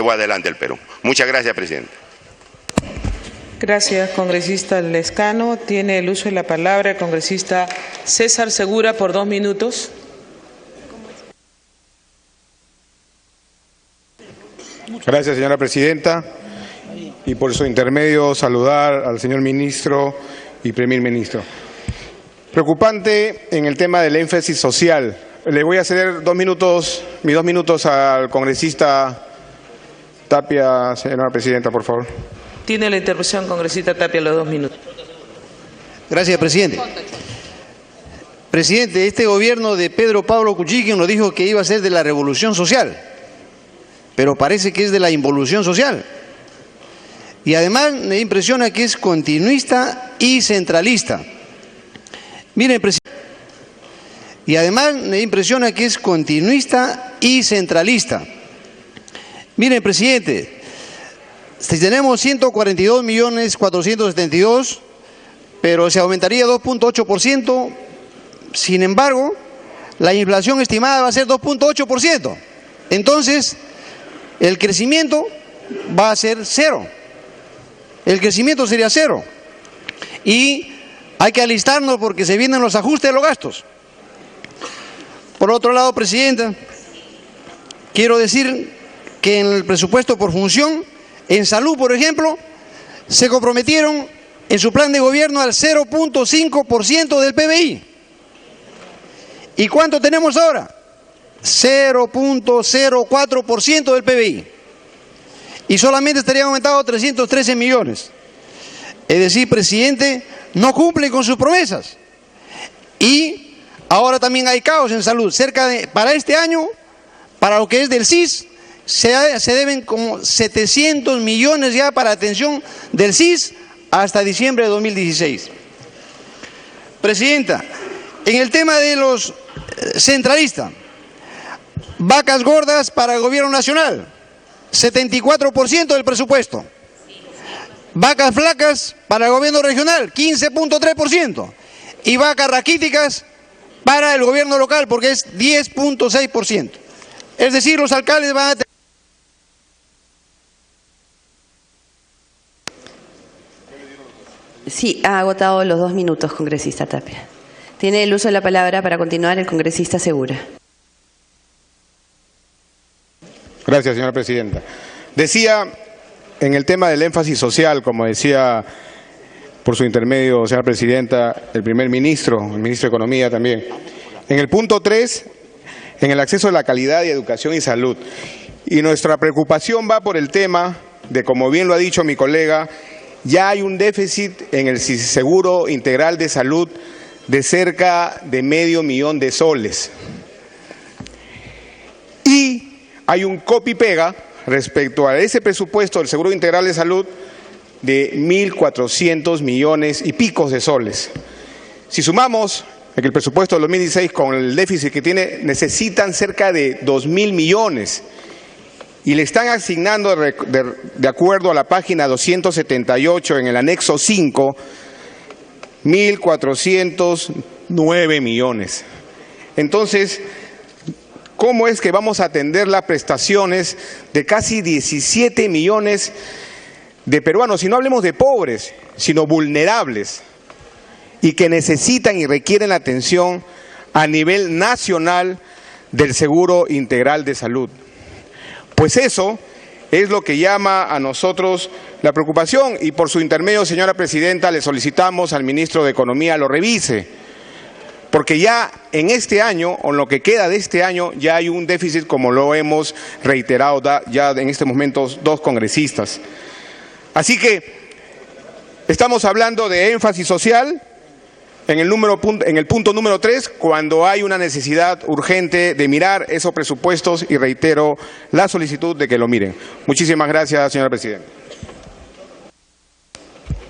llevó adelante el Perú. Muchas gracias, presidente. Gracias, congresista Lescano. Tiene el uso de la palabra el congresista César Segura por 2 minutos. Gracias, señora presidenta. Y por su intermedio saludar al señor ministro y primer ministro. Preocupante en el tema del énfasis social. Le voy a ceder mis 2 minutos al congresista Tapia, señora presidenta, por favor. Tiene la intervención, congresista Tapia, los 2 minutos. Gracias, presidente. Presidente, este gobierno de Pedro Pablo Kuczynski nos dijo que iba a ser de la revolución social, pero parece que es de la involución social. Y además me impresiona que es continuista y centralista. Miren, presidente. Y además me impresiona que es continuista y centralista. Miren, presidente, si tenemos 142.472.000, pero se aumentaría 2.8%, sin embargo, la inflación estimada va a ser 2.8%. Entonces, el crecimiento va a ser 0. El crecimiento sería 0. Y hay que alistarnos porque se vienen los ajustes de los gastos. Por otro lado, presidenta, quiero decir que en el presupuesto por función, en salud, por ejemplo, se comprometieron en su plan de gobierno al 0.5% del PBI. ¿Y cuánto tenemos ahora? 0.04% del PBI. Y solamente estarían aumentados 313 millones. Es decir, presidente, no cumple con sus promesas. Y ahora también hay caos en salud. Para este año, para lo que es del CIS, se deben como 700 millones ya para atención del CIS hasta diciembre de 2016. Presidenta, en el tema de los centralistas, vacas gordas para el gobierno nacional, 74% del presupuesto. Vacas flacas para el gobierno regional, 15.3%. Y vacas raquíticas para el gobierno local, porque es 10.6%. Es decir, los alcaldes van a tener... Sí, ha agotado los 2 minutos, congresista Tapia. Tiene el uso de la palabra para continuar el congresista Segura. Gracias, señora presidenta. Decía, en el tema del énfasis social, como decía por su intermedio, señora presidenta, el primer ministro, el ministro de Economía también. En el punto 3, en el acceso a la calidad y educación y salud. Y nuestra preocupación va por el tema de, como bien lo ha dicho mi colega, ya hay un déficit en el seguro integral de salud de cerca de $500,000 de soles. Y hay un copy-pega respecto a ese presupuesto del seguro integral de salud de 1.400 millones y picos de soles. Si sumamos el presupuesto del 2016 con el déficit que tiene, necesitan cerca de 2.000 millones. Y le están asignando, de acuerdo a la página 278 en el anexo 5, 1.409 millones. Entonces, ¿cómo es que vamos a atender las prestaciones de casi 17 millones de peruanos? Y no hablemos de pobres, sino vulnerables, y que necesitan y requieren la atención a nivel nacional del Seguro Integral de Salud. Pues eso es lo que llama a nosotros la preocupación, y por su intermedio, señora presidenta, le solicitamos al ministro de Economía lo revise, porque ya en este año, o en lo que queda de este año, ya hay un déficit, como lo hemos reiterado ya en este momento 2 congresistas. Así que estamos hablando de énfasis social en el punto número 3, cuando hay una necesidad urgente de mirar esos presupuestos, y reitero la solicitud de que lo miren. Muchísimas gracias, señora presidenta.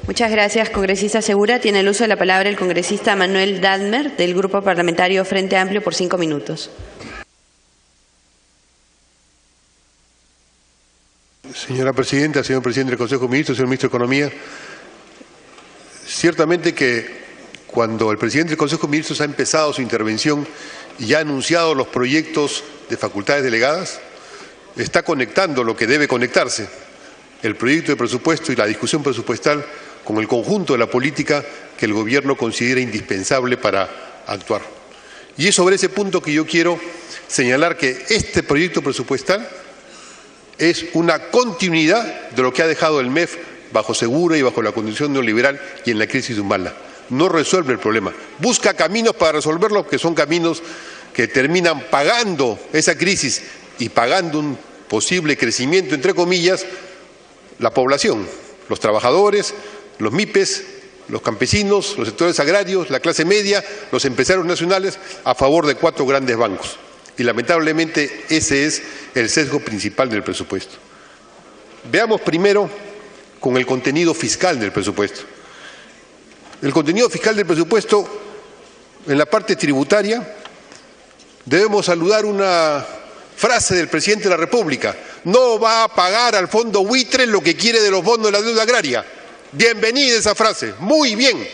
Muchas gracias, congresista Segura. Tiene el uso de la palabra el congresista Manuel Dadmer, del Grupo Parlamentario Frente Amplio, por 5 minutos. Señora presidenta, señor presidente del Consejo de Ministros, señor ministro de Economía, ciertamente que cuando el presidente del Consejo de Ministros ha empezado su intervención y ha anunciado los proyectos de facultades delegadas, está conectando lo que debe conectarse, el proyecto de presupuesto y la discusión presupuestal, con el conjunto de la política que el Gobierno considera indispensable para actuar. Y es sobre ese punto que yo quiero señalar que este proyecto presupuestal es una continuidad de lo que ha dejado el MEF bajo Segura y bajo la condición neoliberal y en la crisis de Humala. No resuelve el problema, busca caminos para resolverlo, que son caminos que terminan pagando esa crisis y pagando un posible crecimiento, entre comillas, la población, los trabajadores, los MIPES, los campesinos, los sectores agrarios, la clase media, los empresarios nacionales, a favor de 4 grandes bancos. Y lamentablemente ese es el sesgo principal del presupuesto. Veamos primero con el contenido fiscal del presupuesto. El contenido fiscal del presupuesto, en la parte tributaria, debemos saludar una frase del presidente de la República: no va a pagar al fondo buitre lo que quiere de los bonos de la deuda agraria. Bienvenida esa frase, muy bien,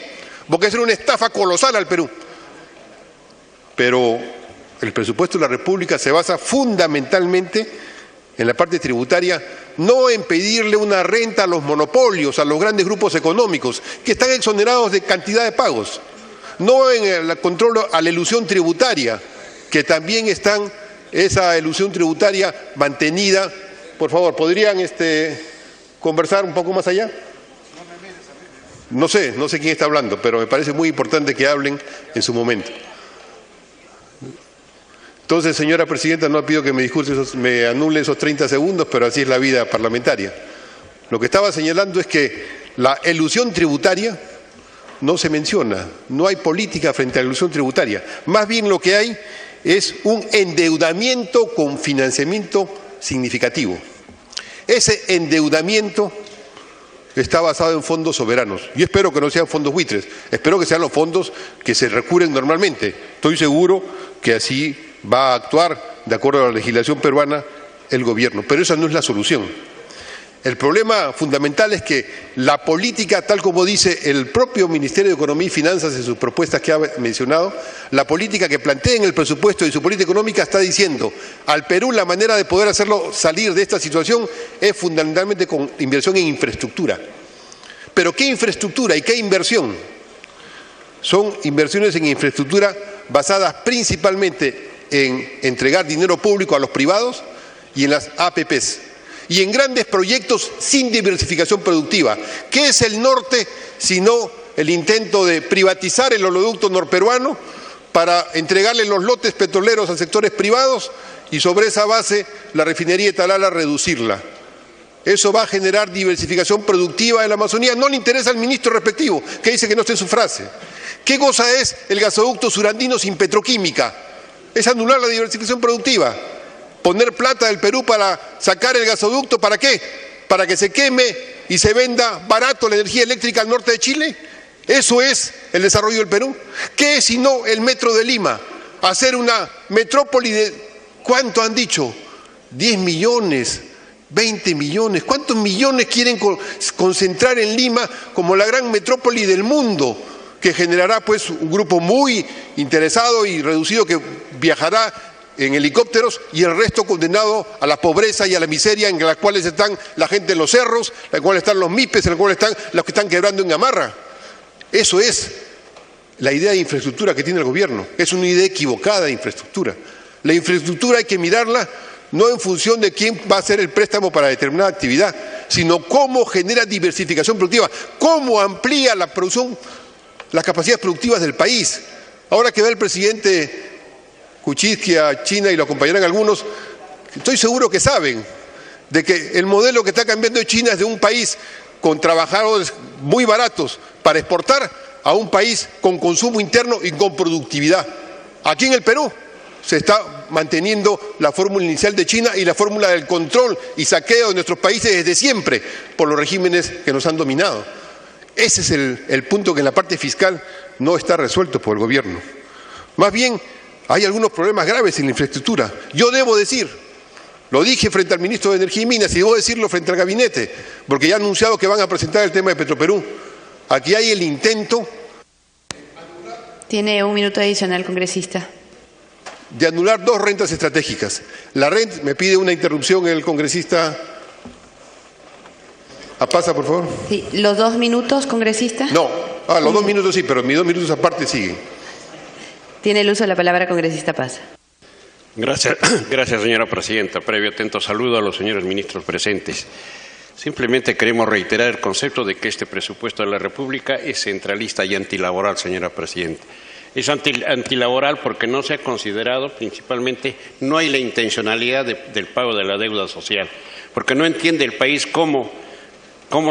porque es una estafa colosal al Perú. Pero el presupuesto de la República se basa fundamentalmente en la parte tributaria, no en pedirle una renta a los monopolios, a los grandes grupos económicos, que están exonerados de cantidad de pagos, no en el control a la elusión tributaria, que también están esa elusión tributaria mantenida. Por favor, ¿podrían conversar un poco más allá? No sé quién está hablando, pero me parece muy importante que hablen en su momento. Entonces, señora presidenta, no pido que me anule esos 30 segundos, pero así es la vida parlamentaria. Lo que estaba señalando es que la elusión tributaria no se menciona, no hay política frente a la elusión tributaria. Más bien lo que hay es un endeudamiento con financiamiento significativo. Ese endeudamiento está basado en fondos soberanos. Yo espero que no sean fondos buitres, espero que sean los fondos que se recurren normalmente. Estoy seguro que así va a actuar, de acuerdo a la legislación peruana, el Gobierno. Pero esa no es la solución. El problema fundamental es que la política, tal como dice el propio Ministerio de Economía y Finanzas en sus propuestas que ha mencionado, la política que plantea en el presupuesto y su política económica está diciendo al Perú la manera de poder hacerlo salir de esta situación es fundamentalmente con inversión en infraestructura. ¿Pero qué infraestructura y qué inversión? Son inversiones en infraestructura basadas principalmente en entregar dinero público a los privados y en las APPs. Y en grandes proyectos sin diversificación productiva. ¿Qué es el norte sino el intento de privatizar el oleoducto norperuano para entregarle los lotes petroleros a sectores privados y sobre esa base la refinería de Talala reducirla? Eso va a generar diversificación productiva en la Amazonía. No le interesa al ministro respectivo, que dice que no está en su frase. ¿Qué cosa es el gasoducto surandino sin petroquímica? Es anular la diversificación productiva. Poner plata del Perú para sacar el gasoducto, ¿para qué? ¿Para que se queme y se venda barato la energía eléctrica al norte de Chile? ¿Eso es el desarrollo del Perú? ¿Qué es sino el metro de Lima? Hacer una metrópoli de, ¿cuánto han dicho? 10 millones, 20 millones. ¿Cuántos millones quieren concentrar en Lima como la gran metrópoli del mundo? Que generará pues un grupo muy interesado y reducido que viajará en helicópteros y el resto condenado a la pobreza y a la miseria en las cuales están la gente en los cerros, en las cuales están los MIPES, en las cuales están los que están quebrando en Gamarra. Eso es la idea de infraestructura que tiene el Gobierno. Es una idea equivocada de infraestructura. La infraestructura hay que mirarla no en función de quién va a hacer el préstamo para determinada actividad, sino cómo genera diversificación productiva, cómo amplía la producción, las capacidades productivas del país. Ahora que ve el presidente Kuczynski a China y lo acompañarán algunos, estoy seguro que saben de que el modelo que está cambiando de China es de un país con trabajadores muy baratos para exportar a un país con consumo interno y con productividad. Aquí en el Perú se está manteniendo la fórmula inicial de China y la fórmula del control y saqueo de nuestros países desde siempre por los regímenes que nos han dominado. Ese es el punto que en la parte fiscal no está resuelto por el Gobierno. Más bien, hay algunos problemas graves en la infraestructura. Yo debo decir, lo dije frente al ministro de Energía y Minas y debo decirlo frente al gabinete, porque ya han anunciado que van a presentar el tema de Petroperú. Aquí hay el intento. Tiene un minuto adicional, congresista. de anular dos rentas estratégicas. La renta, me pide una interrupción el congresista. Pasa, por favor. Sí, ¿los 2 minutos, congresista? No, los 2 minutos sí, pero mis 2 minutos aparte siguen. Tiene el uso de la palabra, congresista Pasa. Gracias, señora presidenta. Previo atento saludo a los señores ministros presentes. Simplemente queremos reiterar el concepto de que este presupuesto de la República es centralista y antilaboral, señora presidenta. Es antilaboral porque no se ha considerado, principalmente, no hay la intencionalidad del pago de la deuda social, porque no entiende el país cómo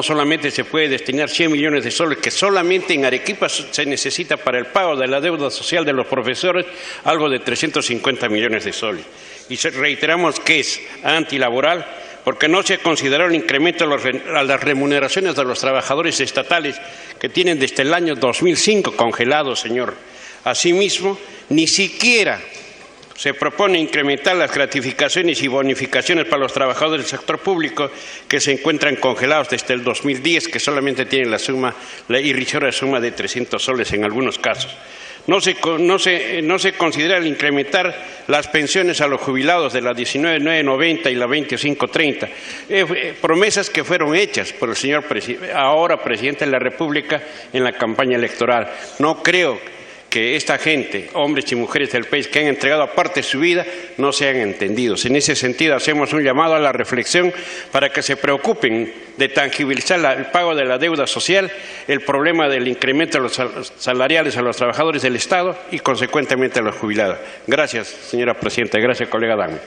solamente se puede destinar 100 millones de soles, que solamente en Arequipa se necesita para el pago de la deuda social de los profesores algo de 350 millones de soles. Y reiteramos que es antilaboral porque no se ha considerado el incremento a las remuneraciones de los trabajadores estatales que tienen desde el año 2005 congelados, señor. Asimismo, ni siquiera se propone incrementar las gratificaciones y bonificaciones para los trabajadores del sector público que se encuentran congelados desde el 2010, que solamente tienen la irrisoria suma de 300 soles en algunos casos. No se considera el incrementar las pensiones a los jubilados de la 19.990 y la 25.30, promesas que fueron hechas por el señor ahora presidente de la República en la campaña electoral. No creo que esta gente, hombres y mujeres del país que han entregado aparte de su vida, no sean entendidos. En ese sentido, hacemos un llamado a la reflexión para que se preocupen de tangibilizar el pago de la deuda social, el problema del incremento de los salariales a los trabajadores del Estado y, consecuentemente, a los jubilados. Gracias, señora presidenta. Gracias, colega Dahmer.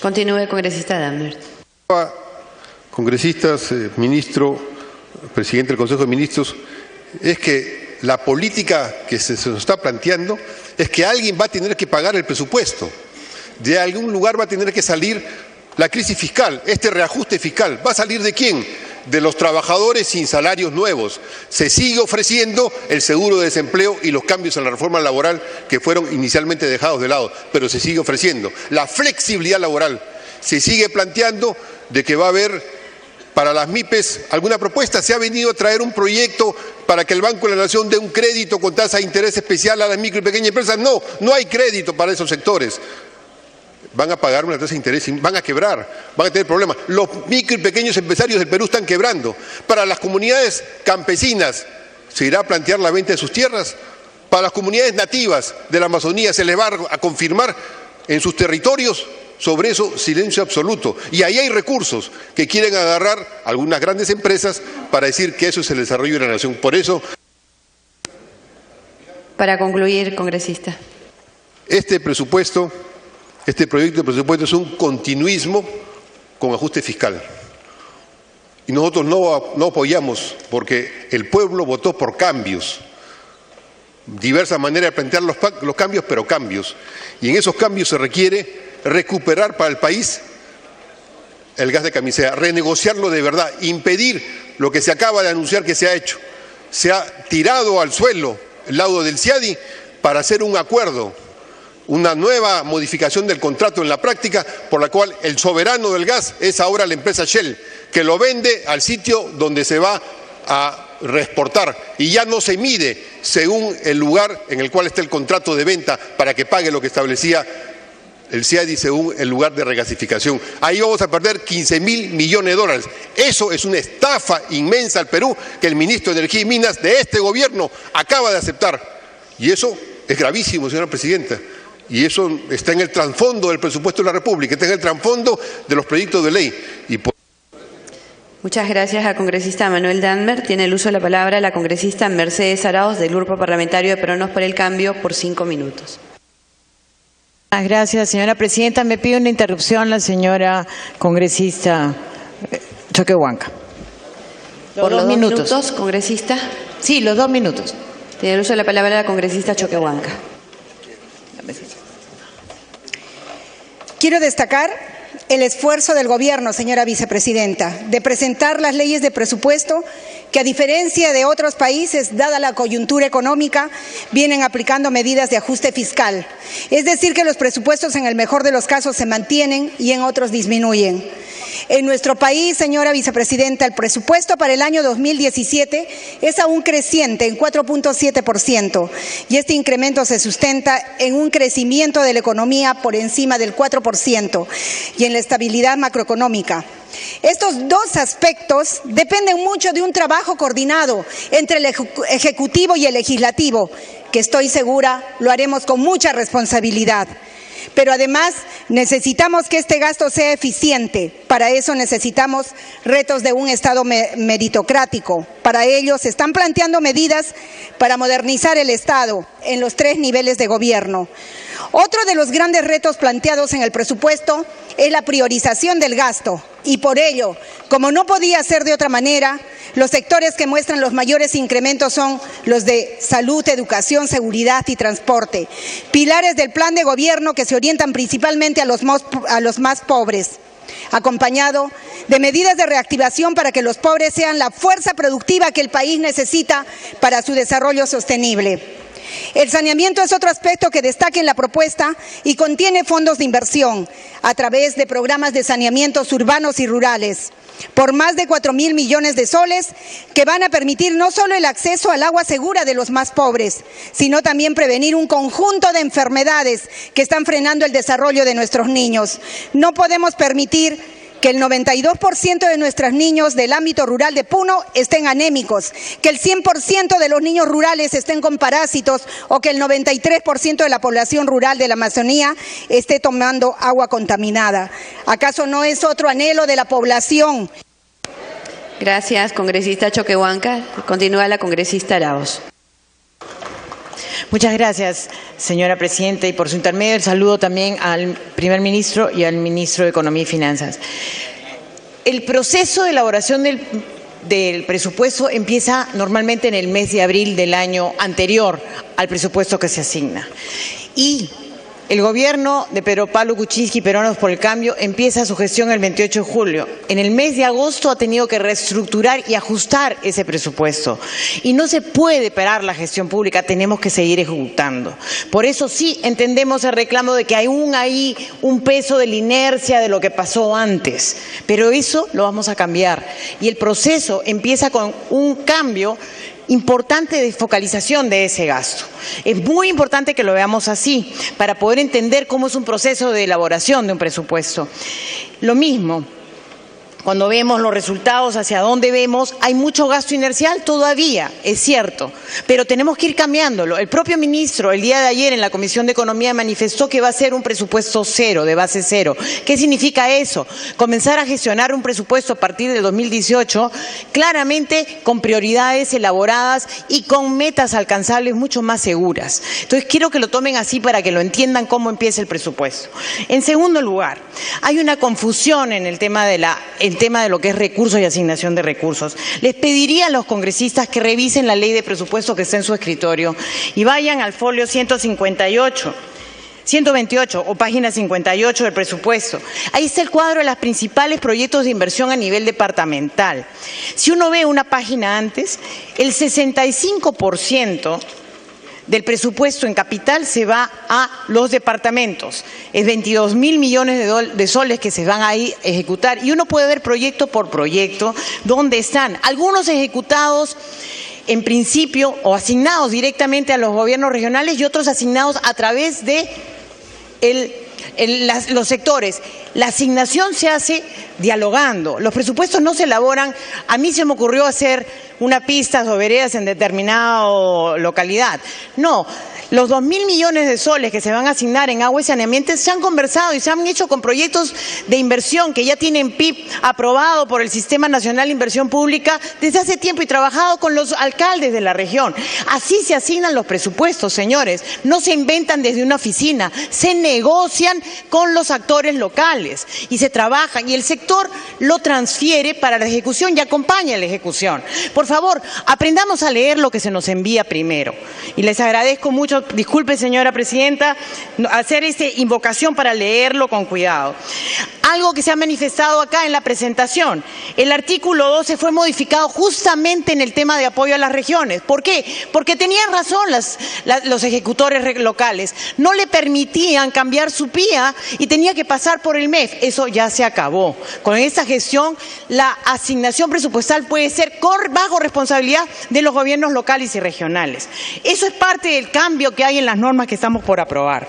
Continúe, congresista Dahmer. Congresistas, ministro, presidente del Consejo de Ministros, es que la política que se nos está planteando es que alguien va a tener que pagar el presupuesto. De algún lugar va a tener que salir la crisis fiscal, este reajuste fiscal. ¿Va a salir de quién? De los trabajadores sin salarios nuevos. Se sigue ofreciendo el seguro de desempleo y los cambios en la reforma laboral que fueron inicialmente dejados de lado, pero se sigue ofreciendo. La flexibilidad laboral. Se sigue planteando de que va a haber para las MIPES alguna propuesta. Se ha venido a traer un proyecto para que el Banco de la Nación dé un crédito con tasa de interés especial a las micro y pequeñas empresas. No, no hay crédito para esos sectores. Van a pagar una tasa de interés y van a quebrar, van a tener problemas. Los micro y pequeños empresarios del Perú están quebrando. Para las comunidades campesinas, ¿se irá a plantear la venta de sus tierras? Para las comunidades nativas de la Amazonía, ¿se les va a confirmar en sus territorios? Sobre eso, silencio absoluto. Y ahí hay recursos que quieren agarrar algunas grandes empresas para decir que eso es el desarrollo de la nación. Por eso... Para concluir, congresista. Este proyecto de presupuesto es un continuismo con ajuste fiscal. Y nosotros no apoyamos porque el pueblo votó por cambios. Diversas maneras de plantear los cambios, pero cambios. Y en esos cambios se requiere recuperar para el país el gas de camisea, renegociarlo de verdad, impedir lo que se acaba de anunciar que se ha hecho. Se ha tirado al suelo el laudo del CIADI para hacer un acuerdo, una nueva modificación del contrato en la práctica, por la cual el soberano del gas es ahora la empresa Shell, que lo vende al sitio donde se va a reexportar y ya no se mide según el lugar en el cual está el contrato de venta para que pague lo que establecía el CIADI según el lugar de regasificación. Ahí vamos a perder 15.000 millones de dólares. Eso es una estafa inmensa al Perú que el ministro de Energía y Minas de este gobierno acaba de aceptar. Y eso es gravísimo, señora presidenta. Y eso está en el trasfondo del presupuesto de la República, está en el trasfondo de los proyectos de ley. Muchas gracias al congresista Manuel Dahmer. Tiene el uso de la palabra la congresista Mercedes Arauz del Grupo Parlamentario de Peruanos por el Cambio por 5 minutos. Gracias, señora presidenta. Me pide una interrupción la señora congresista Choquehuanca. Por los 2 minutos, congresista. Sí, los 2 minutos. Tiene el uso de la palabra la congresista Choquehuanca. Quiero destacar el esfuerzo del Gobierno, señora vicepresidenta, de presentar las leyes de presupuesto que, a diferencia de otros países, dada la coyuntura económica, vienen aplicando medidas de ajuste fiscal. Es decir, que los presupuestos en el mejor de los casos se mantienen y en otros disminuyen. En nuestro país, señora vicepresidenta, el presupuesto para el año 2017 es aún creciente en 4.7% y este incremento se sustenta en un crecimiento de la economía por encima del 4% y en la estabilidad macroeconómica. Estos dos aspectos dependen mucho de un trabajo coordinado entre el Ejecutivo y el Legislativo, que estoy segura lo haremos con mucha responsabilidad. Pero además necesitamos que este gasto sea eficiente. Para eso necesitamos retos de un Estado meritocrático. Para ello se están planteando medidas para modernizar el Estado en los 3 niveles de gobierno. Otro de los grandes retos planteados en el presupuesto es la priorización del gasto. Y por ello, como no podía ser de otra manera, los sectores que muestran los mayores incrementos son los de salud, educación, seguridad y transporte, pilares del plan de gobierno que se orientan principalmente a los más pobres, acompañado de medidas de reactivación para que los pobres sean la fuerza productiva que el país necesita para su desarrollo sostenible. El saneamiento es otro aspecto que destaca en la propuesta y contiene fondos de inversión a través de programas de saneamientos urbanos y rurales por más de 4.000 millones de soles que van a permitir no solo el acceso al agua segura de los más pobres, sino también prevenir un conjunto de enfermedades que están frenando el desarrollo de nuestros niños. No podemos permitir que el 92% de nuestros niños del ámbito rural de Puno estén anémicos, que el 100% de los niños rurales estén con parásitos o que el 93% de la población rural de la Amazonía esté tomando agua contaminada. ¿Acaso no es otro anhelo de la población? Gracias, congresista Choquehuanca. Continúa la congresista Arauz. Muchas gracias, señora presidenta, y por su intermedio el saludo también al primer ministro y al ministro de Economía y Finanzas. El proceso de elaboración del presupuesto empieza normalmente en el mes de abril del año anterior al presupuesto que se asigna. Y el gobierno de Pedro Pablo Kuczynski, Peruanos por el Cambio, empieza su gestión el 28 de julio. En el mes de agosto ha tenido que reestructurar y ajustar ese presupuesto. Y no se puede parar la gestión pública, tenemos que seguir ejecutando. Por eso sí entendemos el reclamo de que hay ahí un peso de la inercia de lo que pasó antes. Pero eso lo vamos a cambiar. Y el proceso empieza con un cambio importante de focalización de ese gasto. Es muy importante que lo veamos así, para poder entender cómo es un proceso de elaboración de un presupuesto. Lo mismo, cuando vemos los resultados, hacia dónde vemos, hay mucho gasto inercial todavía, es cierto, pero tenemos que ir cambiándolo. El propio ministro, el día de ayer en la Comisión de Economía, manifestó que va a ser un presupuesto cero, de base cero. ¿Qué significa eso? Comenzar a gestionar un presupuesto a partir de 2018, claramente con prioridades elaboradas y con metas alcanzables mucho más seguras. Entonces, quiero que lo tomen así para que lo entiendan cómo empieza el presupuesto. En segundo lugar, hay una confusión en el tema de lo que es recursos y asignación de recursos. Les pediría a los congresistas que revisen la ley de presupuesto que está en su escritorio y vayan al folio 128 o página 58 del presupuesto. Ahí está el cuadro de los principales proyectos de inversión a nivel departamental. Si uno ve una página antes, el 65% del presupuesto en capital se va a los departamentos. Es 22.000 millones de soles que se van a ejecutar y uno puede ver proyecto por proyecto dónde están. Algunos ejecutados en principio o asignados directamente a los gobiernos regionales y otros asignados a través de los sectores. La asignación se hace dialogando. Los presupuestos no se elaboran. A mí se me ocurrió hacer una pista o veredas en determinada localidad. No. Los 2.000 millones de soles que se van a asignar en agua y saneamiento se han conversado y se han hecho con proyectos de inversión que ya tienen PIB aprobado por el Sistema Nacional de Inversión Pública desde hace tiempo y trabajado con los alcaldes de la región. Así se asignan los presupuestos, señores. No se inventan desde una oficina, se negocian con los actores locales y se trabajan y el sector lo transfiere para la ejecución y acompaña la ejecución. Por favor, aprendamos a leer lo que se nos envía primero. Y les agradezco mucho. Disculpe, señora presidenta, hacer esta invocación para leerlo con cuidado. algo que se ha manifestado acá en la presentación. El artículo 12 fue modificado justamente en el tema de apoyo a las regiones. ¿Por qué? Porque tenían razón los ejecutores locales. No le permitían cambiar su PIA y tenía que pasar por el MEF. Eso ya se acabó. Con esta gestión, la asignación presupuestal puede ser bajo responsabilidad de los gobiernos locales y regionales. Eso es parte del cambio que hay en las normas que estamos por aprobar.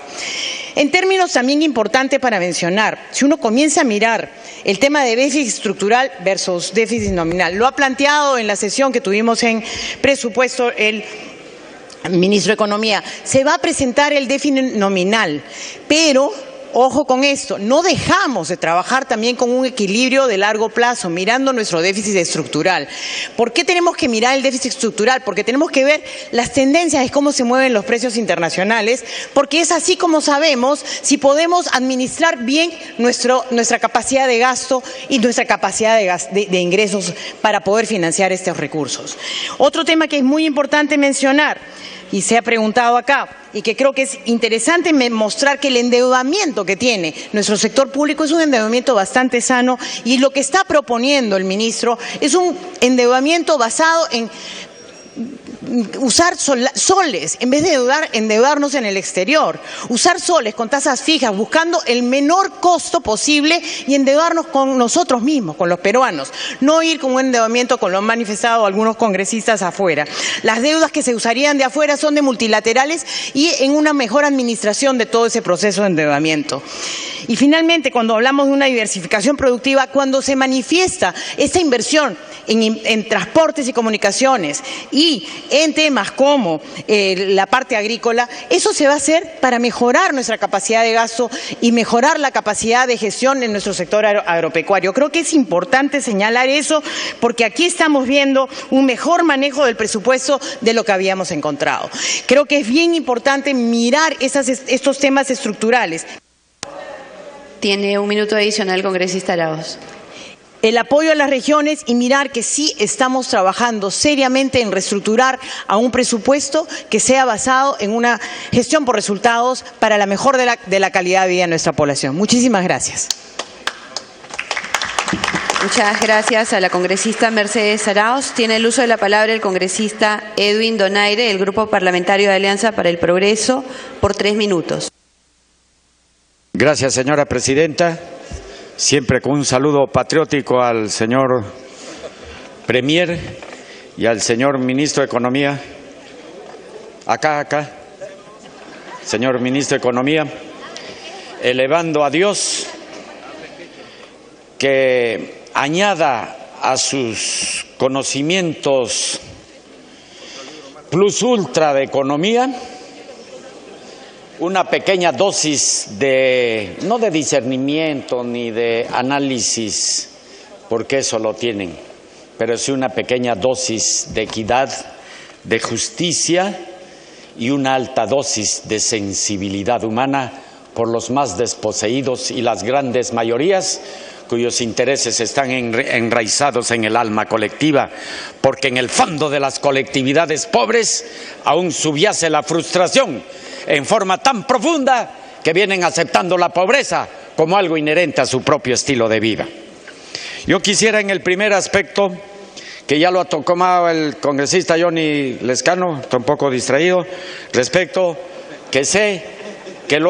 En términos también importantes para mencionar, si uno comienza a mirar el tema de déficit estructural versus déficit nominal, lo ha planteado en la sesión que tuvimos en presupuesto el ministro de Economía, se va a presentar el déficit nominal, pero ojo con esto, no dejamos de trabajar también con un equilibrio de largo plazo, mirando nuestro déficit estructural. ¿Por qué tenemos que mirar el déficit estructural? Porque tenemos que ver las tendencias de cómo se mueven los precios internacionales, porque es así como sabemos si podemos administrar bien nuestra capacidad de gasto y nuestra capacidad de ingresos para poder financiar estos recursos. Otro tema que es muy importante mencionar, y se ha preguntado acá, y que creo que es interesante mostrar que el endeudamiento que tiene nuestro sector público es un endeudamiento bastante sano, y lo que está proponiendo el ministro es un endeudamiento basado en usar soles, en vez de endeudarnos en el exterior, usar soles con tasas fijas, buscando el menor costo posible y endeudarnos con nosotros mismos, con los peruanos, no ir con un endeudamiento con lo han manifestado algunos congresistas afuera. Las deudas que se usarían de afuera son de multilaterales y en una mejor administración de todo ese proceso de endeudamiento. Y finalmente, cuando hablamos de una diversificación productiva, cuando se manifiesta esta inversión en transportes y comunicaciones y en temas como la parte agrícola, eso se va a hacer para mejorar nuestra capacidad de gasto y mejorar la capacidad de gestión en nuestro sector agropecuario. Creo que es importante señalar eso porque aquí estamos viendo un mejor manejo del presupuesto de lo que habíamos encontrado. Creo que es bien importante mirar estos temas estructurales. Tiene un minuto adicional, congresista Arauz. El apoyo a las regiones y mirar que sí estamos trabajando seriamente en reestructurar a un presupuesto que sea basado en una gestión por resultados para la mejor de la calidad de vida de nuestra población. Muchísimas gracias. Muchas gracias a la congresista Mercedes Arauz. Tiene el uso de la palabra el congresista Edwin Donaire, del Grupo Parlamentario de Alianza para el Progreso, por 3 minutos. Gracias, señora presidenta. Siempre con un saludo patriótico al señor Premier y al señor Ministro de Economía. Acá, señor Ministro de Economía, elevando a Dios que añada a sus conocimientos plus ultra de economía una pequeña dosis no de discernimiento ni de análisis, porque eso lo tienen, pero sí una pequeña dosis de equidad, de justicia y una alta dosis de sensibilidad humana por los más desposeídos y las grandes mayorías cuyos intereses están enraizados en el alma colectiva, porque en el fondo de las colectividades pobres aún subyace la frustración en forma tan profunda que vienen aceptando la pobreza como algo inherente a su propio estilo de vida. Yo quisiera en el primer aspecto, que ya lo ha tocado el congresista Johnny Lescano, está un poco distraído, respecto que sé que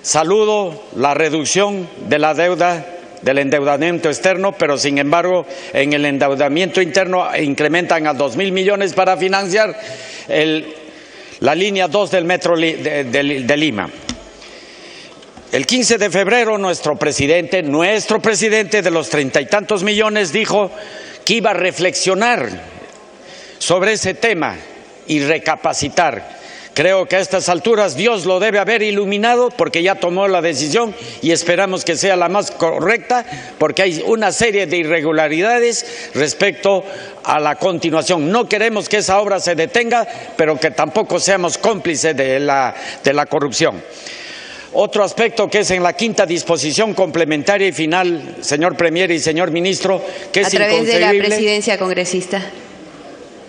saludo la reducción de la deuda, del endeudamiento externo, pero sin embargo en el endeudamiento interno incrementan a 2.000 millones para financiar la línea 2 del metro de Lima. El 15 de febrero nuestro presidente de los 30 y tantos millones dijo que iba a reflexionar sobre ese tema y recapacitar. Creo que a estas alturas Dios lo debe haber iluminado porque ya tomó la decisión y esperamos que sea la más correcta porque hay una serie de irregularidades respecto a la continuación. No queremos que esa obra se detenga, pero que tampoco seamos cómplices de la corrupción. Otro aspecto que es en la quinta disposición complementaria y final, señor Premier y señor Ministro, que es inconcebible. A través de la presidencia, congresista.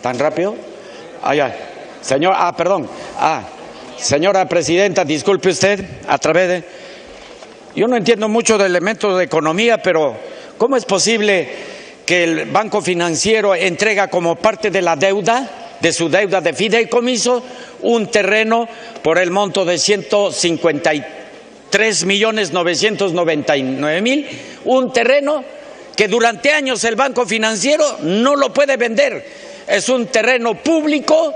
¿Tan rápido? Señora presidenta, disculpe usted, a través de... Yo no entiendo mucho de elementos de economía, pero ¿cómo es posible que el Banco Financiero entrega como parte de la deuda, de su deuda de fideicomiso, un terreno por el monto de 153.999.000, un terreno que durante años el Banco Financiero no lo puede vender? Es un terreno público,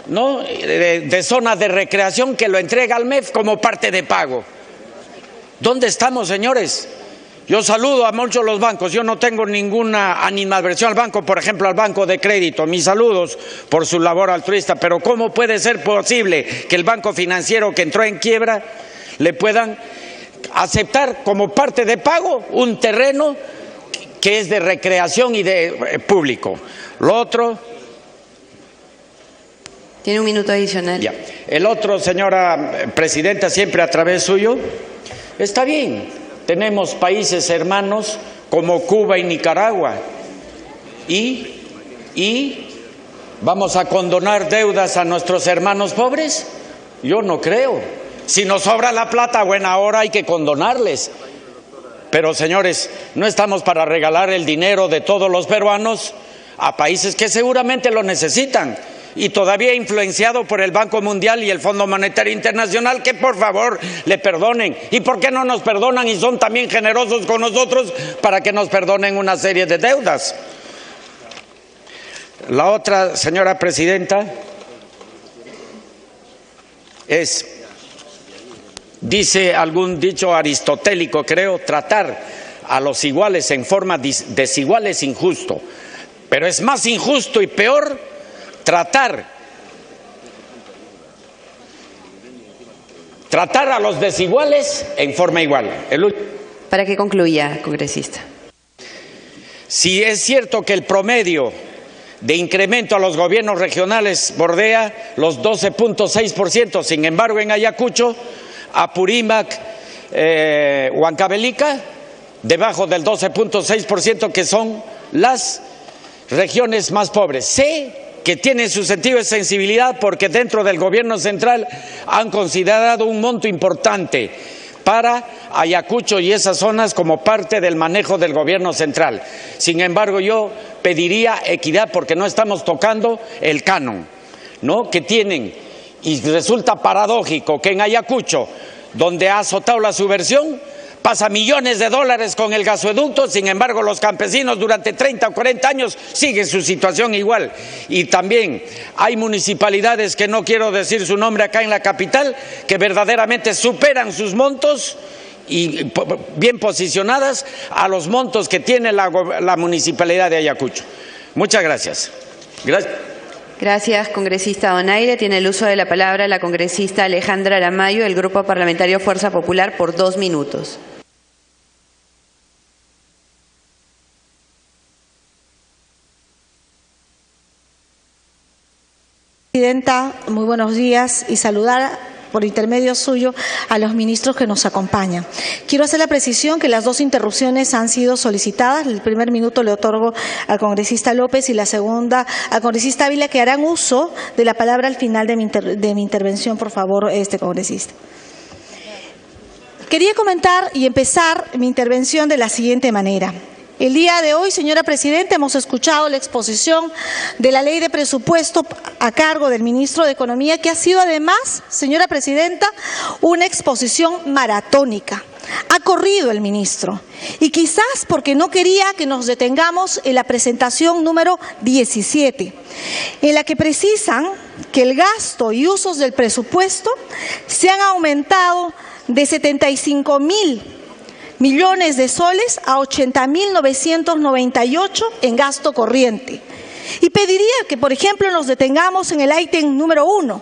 ¿no?, de zona de recreación, que lo entrega al MEF como parte de pago. ¿Dónde estamos, señores? Yo saludo a muchos los bancos, yo no tengo ninguna animadversión al banco, por ejemplo al Banco de Crédito, mis saludos por su labor altruista, pero ¿cómo puede ser posible que el Banco Financiero, que entró en quiebra, le puedan aceptar como parte de pago un terreno que es de recreación y de público? Lo otro... Tiene un minuto adicional. Ya. El otro, señora presidenta, siempre a través suyo, está bien, tenemos países hermanos como Cuba y Nicaragua y ¿vamos a condonar deudas a nuestros hermanos pobres? Yo no creo. Si nos sobra la plata, a buena hora hay que condonarles. Pero, señores, no estamos para regalar el dinero de todos los peruanos a países que seguramente lo necesitan, y todavía influenciado por el Banco Mundial y el Fondo Monetario Internacional, que por favor le perdonen. ¿Y por qué no nos perdonan y son también generosos con nosotros para que nos perdonen una serie de deudas? La otra, señora presidenta, dice algún dicho aristotélico, creo, tratar a los iguales en forma desigual es injusto, pero es más injusto y peor tratar a los desiguales en forma igual. Para que concluya, congresista. Si es cierto que el promedio de incremento a los gobiernos regionales bordea los 12.6%, sin embargo en Ayacucho, Apurímac, Huancavelica, debajo del 12.6%, que son las regiones más pobres. Sé que tienen su sentido de sensibilidad porque dentro del gobierno central han considerado un monto importante para Ayacucho y esas zonas como parte del manejo del gobierno central. Sin embargo, yo pediría equidad, porque no estamos tocando el canon, ¿no?, que tienen, y resulta paradójico que en Ayacucho, donde ha azotado la subversión, pasa millones de dólares con el gasoducto, sin embargo los campesinos durante 30 o 40 años siguen su situación igual. Y también hay municipalidades, que no quiero decir su nombre acá en la capital, que verdaderamente superan sus montos y bien posicionadas a los montos que tiene la municipalidad de Ayacucho. Muchas gracias. Gracias, congresista Donaire. Tiene el uso de la palabra la congresista Alejandra Aramayo, del Grupo Parlamentario Fuerza Popular, por 2 minutos. Presidenta, muy buenos días, y saludar por intermedio suyo a los ministros que nos acompañan. Quiero hacer la precisión que las 2 interrupciones han sido solicitadas. El primer minuto le otorgo al congresista López y la segunda al congresista Ávila, que harán uso de la palabra al final de mi intervención, por favor, congresista. Quería comentar y empezar mi intervención de la siguiente manera. El día de hoy, señora presidenta, hemos escuchado la exposición de la ley de presupuesto a cargo del ministro de Economía, que ha sido además, señora presidenta, una exposición maratónica. Ha corrido el ministro, y quizás porque no quería que nos detengamos en la presentación número 17, en la que precisan que el gasto y usos del presupuesto se han aumentado de 75.000 millones de soles a 80.998 en gasto corriente. Y pediría que, por ejemplo, nos detengamos en el ítem número 1,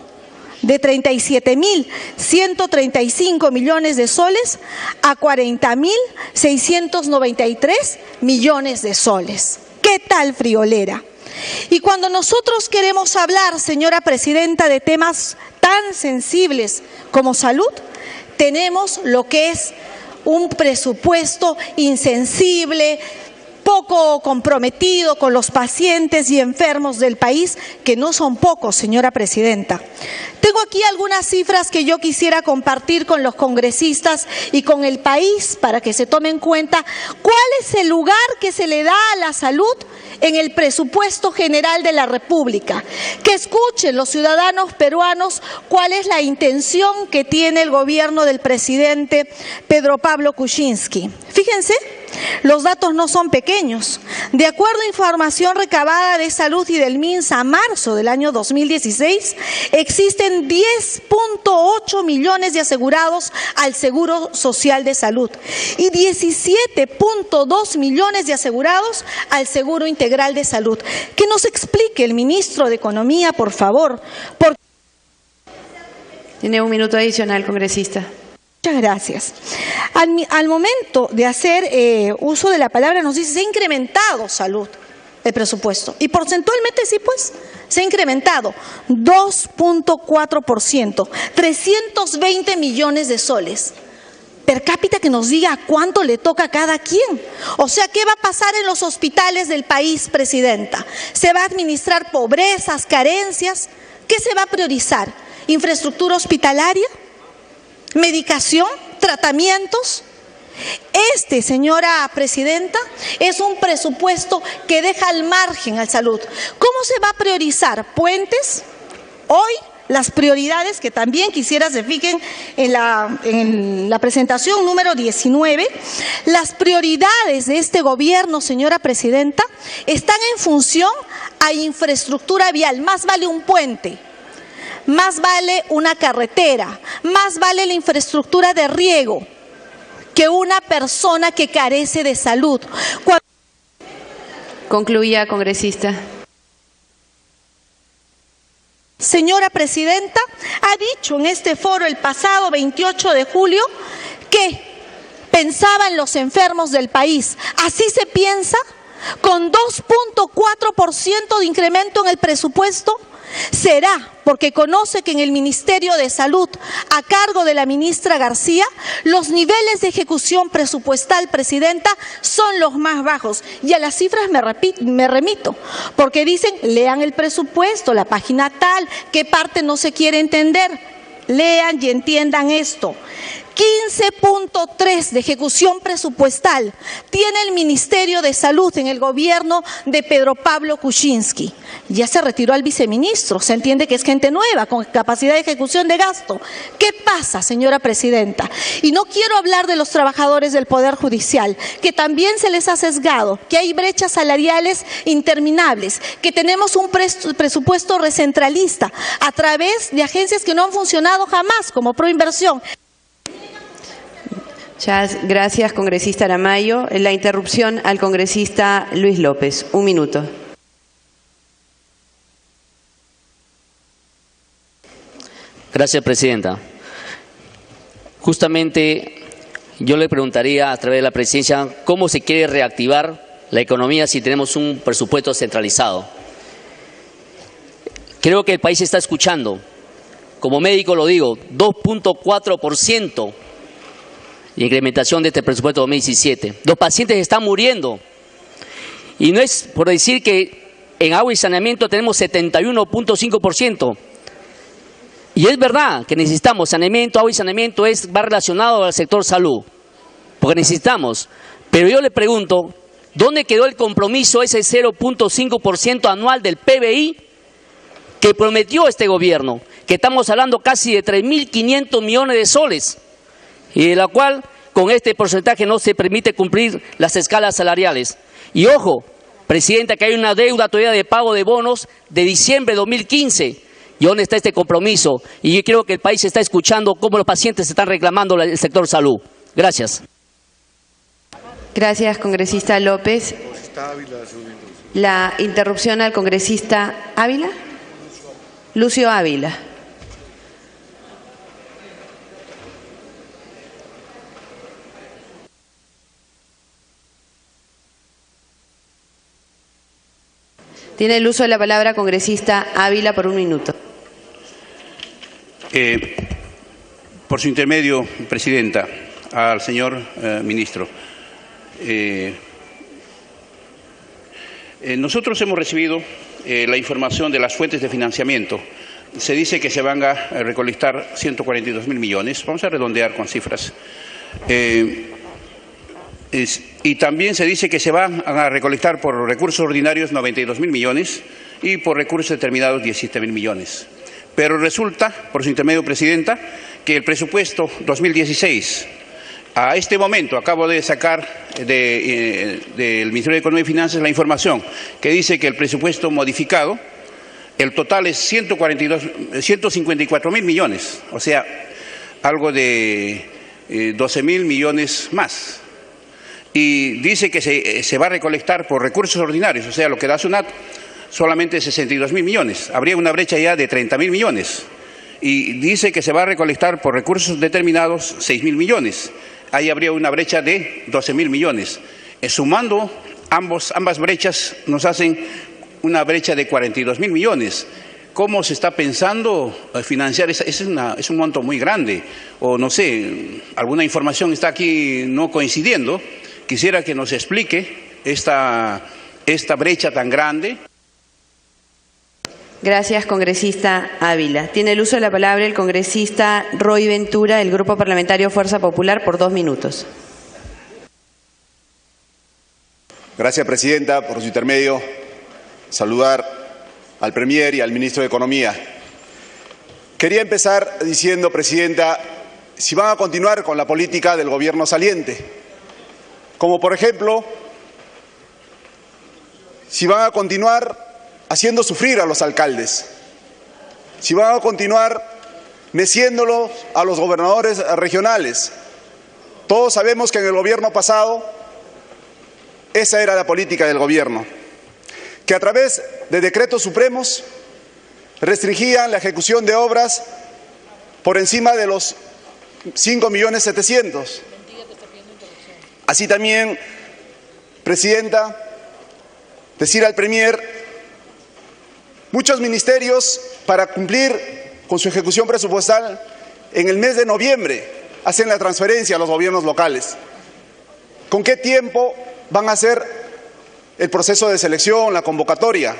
de 37.135 millones de soles a 40.693 millones de soles. ¿Qué tal friolera? Y cuando nosotros queremos hablar, señora presidenta, de temas tan sensibles como salud, tenemos lo que es un presupuesto insensible, poco comprometido con los pacientes y enfermos del país, que no son pocos, señora presidenta. Tengo aquí algunas cifras que yo quisiera compartir con los congresistas y con el país para que se tome en cuenta cuál es el lugar que se le da a la salud en el presupuesto general de la República. Que escuchen los ciudadanos peruanos cuál es la intención que tiene el gobierno del presidente Pedro Pablo Kuczynski. Fíjense, los datos no son pequeños. De acuerdo a información recabada de Salud y del MINSA a marzo del año 2016, existen 10.8 millones de asegurados al Seguro Social de Salud y 17.2 millones de asegurados al Seguro Integral de Salud. Que nos explique el ministro de Economía, por favor. Tiene un minuto adicional, congresista. Muchas gracias. Al momento de hacer uso de la palabra nos dice se ha incrementado salud el presupuesto y porcentualmente sí, pues se ha incrementado 2.4%, 320 millones de soles. Per cápita que nos diga cuánto le toca a cada quien. O sea, ¿qué va a pasar en los hospitales del país, presidenta? ¿Se va a administrar pobrezas, carencias? ¿Qué se va a priorizar? ¿Infraestructura hospitalaria? ¿Medicación? ¿Tratamientos? Señora presidenta, es un presupuesto que deja al margen al salud. ¿Cómo se va a priorizar? ¿Puentes? Hoy las prioridades que también quisiera se fijen en la presentación número 19, las prioridades de este gobierno, señora presidenta, están en función a infraestructura vial. Más vale un puente, más vale una carretera, más vale la infraestructura de riego que una persona que carece de salud. Concluya, congresista. Señora presidenta, ha dicho en este foro el pasado 28 de julio que pensaba en los enfermos del país. ¿Así se piensa? ¿Con 2.4% de incremento en el presupuesto? Será porque conoce que en el Ministerio de Salud, a cargo de la ministra García, los niveles de ejecución presupuestal, presidenta, son los más bajos. Y a las cifras me remito, porque dicen, lean el presupuesto, la página tal, qué parte no se quiere entender. Lean y entiendan esto. 15.3 de ejecución presupuestal tiene el Ministerio de Salud en el gobierno de Pedro Pablo Kuczynski. Ya se retiró al viceministro, se entiende que es gente nueva, con capacidad de ejecución de gasto. ¿Qué pasa, señora presidenta? Y no quiero hablar de los trabajadores del Poder Judicial, que también se les ha sesgado, que hay brechas salariales interminables, que tenemos un presupuesto recentralista a través de agencias que no han funcionado jamás, como Proinversión. Gracias, congresista Aramayo. La interrupción al congresista Luis López. Un minuto. Gracias, presidenta. Justamente yo le preguntaría a través de la presidencia cómo se quiere reactivar la economía si tenemos un presupuesto centralizado. Creo que el país está escuchando. Como médico lo digo, 2.4%. y incrementación de este presupuesto 2017. Los pacientes están muriendo. Y no es por decir que en agua y saneamiento tenemos 71.5%. Y es verdad que necesitamos saneamiento, agua y saneamiento va relacionado al sector salud. Porque necesitamos. Pero yo le pregunto, ¿dónde quedó el compromiso ese 0.5% anual del PBI que prometió este gobierno? Que estamos hablando casi de 3.500 millones de soles. Y de la cual con este porcentaje no se permite cumplir las escalas salariales. Y ojo, presidenta, que hay una deuda todavía de pago de bonos de diciembre de 2015. ¿Y dónde está este compromiso? Y yo creo que el país está escuchando cómo los pacientes están reclamando el sector salud. Gracias. Gracias, congresista López. La interrupción al congresista Ávila. Lucio Ávila. Tiene el uso de la palabra congresista Ávila por un minuto. Por su intermedio, presidenta, al señor ministro. Nosotros hemos recibido la información de las fuentes de financiamiento. Se dice que se van a recolectar 142.000 millones. Vamos a redondear con cifras. Y también se dice que se van a recolectar por recursos ordinarios 92.000 millones y por recursos determinados 17.000 millones. Pero resulta, por su intermedio, Presidenta, que el presupuesto 2016, a este momento, acabo de sacar del Ministerio de Economía y Finanzas la información que dice que el presupuesto modificado, el total es 154.000 millones, o sea, algo de 12.000 millones más. Y dice que se va a recolectar por recursos ordinarios, o sea, lo que da SUNAT, solamente 62.000 millones. Habría una brecha ya de 30.000 millones. Y dice que se va a recolectar por recursos determinados 6.000 millones. Ahí habría una brecha de 12.000 millones. Sumando ambas brechas nos hacen una brecha de 42.000 millones. ¿Cómo se está pensando financiar? Es un monto muy grande. O no sé, alguna información está aquí no coincidiendo. Quisiera que nos explique esta brecha tan grande. Gracias, congresista Ávila. Tiene el uso de la palabra el congresista Roy Ventura, del Grupo Parlamentario Fuerza Popular, por 2 minutos. Gracias, Presidenta. Por su intermedio, saludar al Premier y al Ministro de Economía. Quería empezar diciendo, Presidenta, si van a continuar con la política del Gobierno saliente, como por ejemplo, si van a continuar haciendo sufrir a los alcaldes, si van a continuar meciéndolos a los gobernadores regionales. Todos sabemos que en el gobierno pasado esa era la política del gobierno, que a través de decretos supremos restringían la ejecución de obras por encima de los 5.700.000. Así también, Presidenta, decir al Premier, muchos ministerios, para cumplir con su ejecución presupuestal, en el mes de noviembre hacen la transferencia a los gobiernos locales. ¿Con qué tiempo van a hacer el proceso de selección, la convocatoria?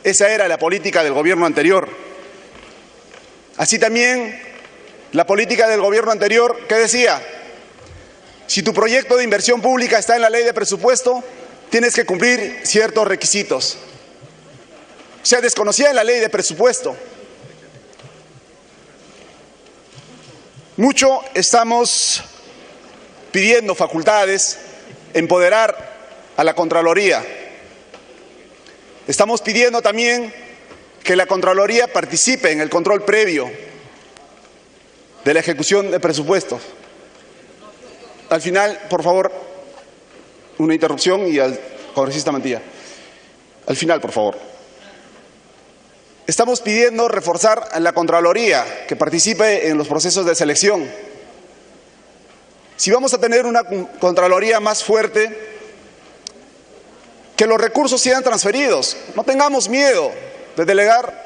Esa era la política del gobierno anterior. Así también, la política del gobierno anterior, ¿qué decía? Si tu proyecto de inversión pública está en la ley de presupuesto, tienes que cumplir ciertos requisitos. Se desconocía en la ley de presupuesto. Mucho estamos pidiendo facultades, empoderar a la Contraloría. Estamos pidiendo también que la Contraloría participe en el control previo de la ejecución de presupuestos. Al final, por favor, una interrupción y al congresista Mantilla. Al final, por favor. Estamos pidiendo reforzar a la Contraloría, que participe en los procesos de selección. Si vamos a tener una Contraloría más fuerte, que los recursos sean transferidos. No tengamos miedo de delegar.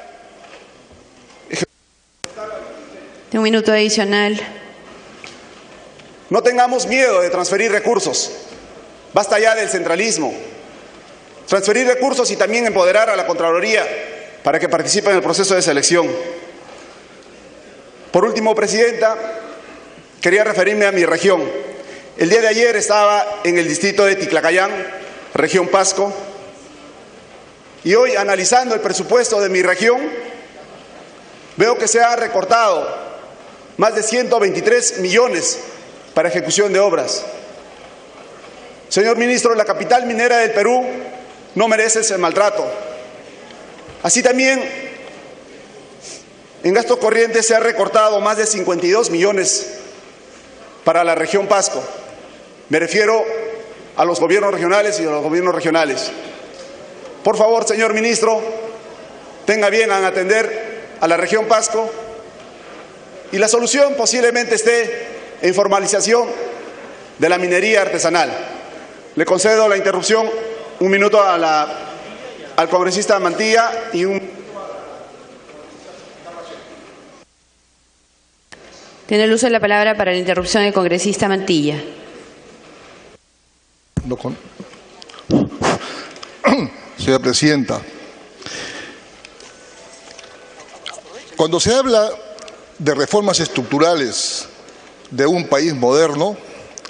Un minuto adicional. No tengamos miedo de transferir recursos. Basta ya del centralismo. Transferir recursos y también empoderar a la Contraloría para que participe en el proceso de selección. Por último, Presidenta, quería referirme a mi región. El día de ayer estaba en el distrito de Ticlacayán, región Pasco, y hoy, analizando el presupuesto de mi región, veo que se ha recortado más de 123 millones para ejecución de obras. Señor Ministro, la capital minera del Perú no merece ese maltrato. Así también, en gastos corrientes se ha recortado más de 52 millones para la región Pasco. Me refiero a los gobiernos regionales y a los gobiernos regionales. Por favor, señor Ministro, tenga bien en atender a la región Pasco, y la solución posiblemente esté en formalización de la minería artesanal. Le concedo la interrupción, un minuto al congresista Mantilla y un... Tiene el uso de la palabra para la interrupción el congresista Mantilla. señora presidenta. Cuando se habla de reformas estructurales de un país moderno,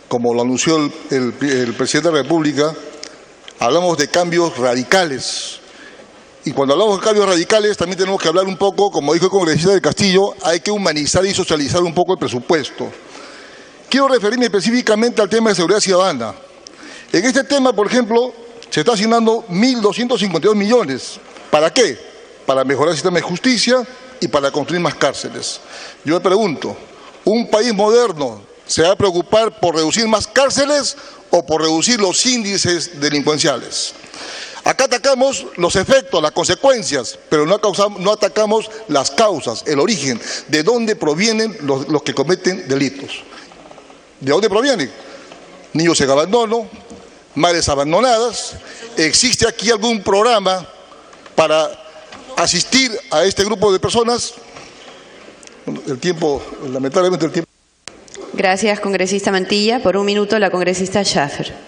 como lo anunció el presidente de la República, hablamos de cambios radicales. Y cuando hablamos de cambios radicales también tenemos que hablar un poco, como dijo el congresista del Castillo, hay que humanizar y socializar un poco el presupuesto. Quiero referirme específicamente al tema de seguridad ciudadana. En este tema, por ejemplo, se está asignando 1.252 millones. ¿Para qué? Para mejorar el sistema de justicia y para construir más cárceles. Yo me pregunto, ¿un país moderno se va a preocupar por reducir más cárceles o por reducir los índices delincuenciales? Acá atacamos los efectos, las consecuencias, pero no atacamos las causas, el origen, de dónde provienen los que cometen delitos. ¿De dónde provienen? Niños en abandono, madres abandonadas. ¿Existe aquí algún programa para asistir a este grupo de personas? El tiempo, lamentablemente el tiempo. Gracias, congresista Mantilla. Por un minuto, la congresista Schaffer.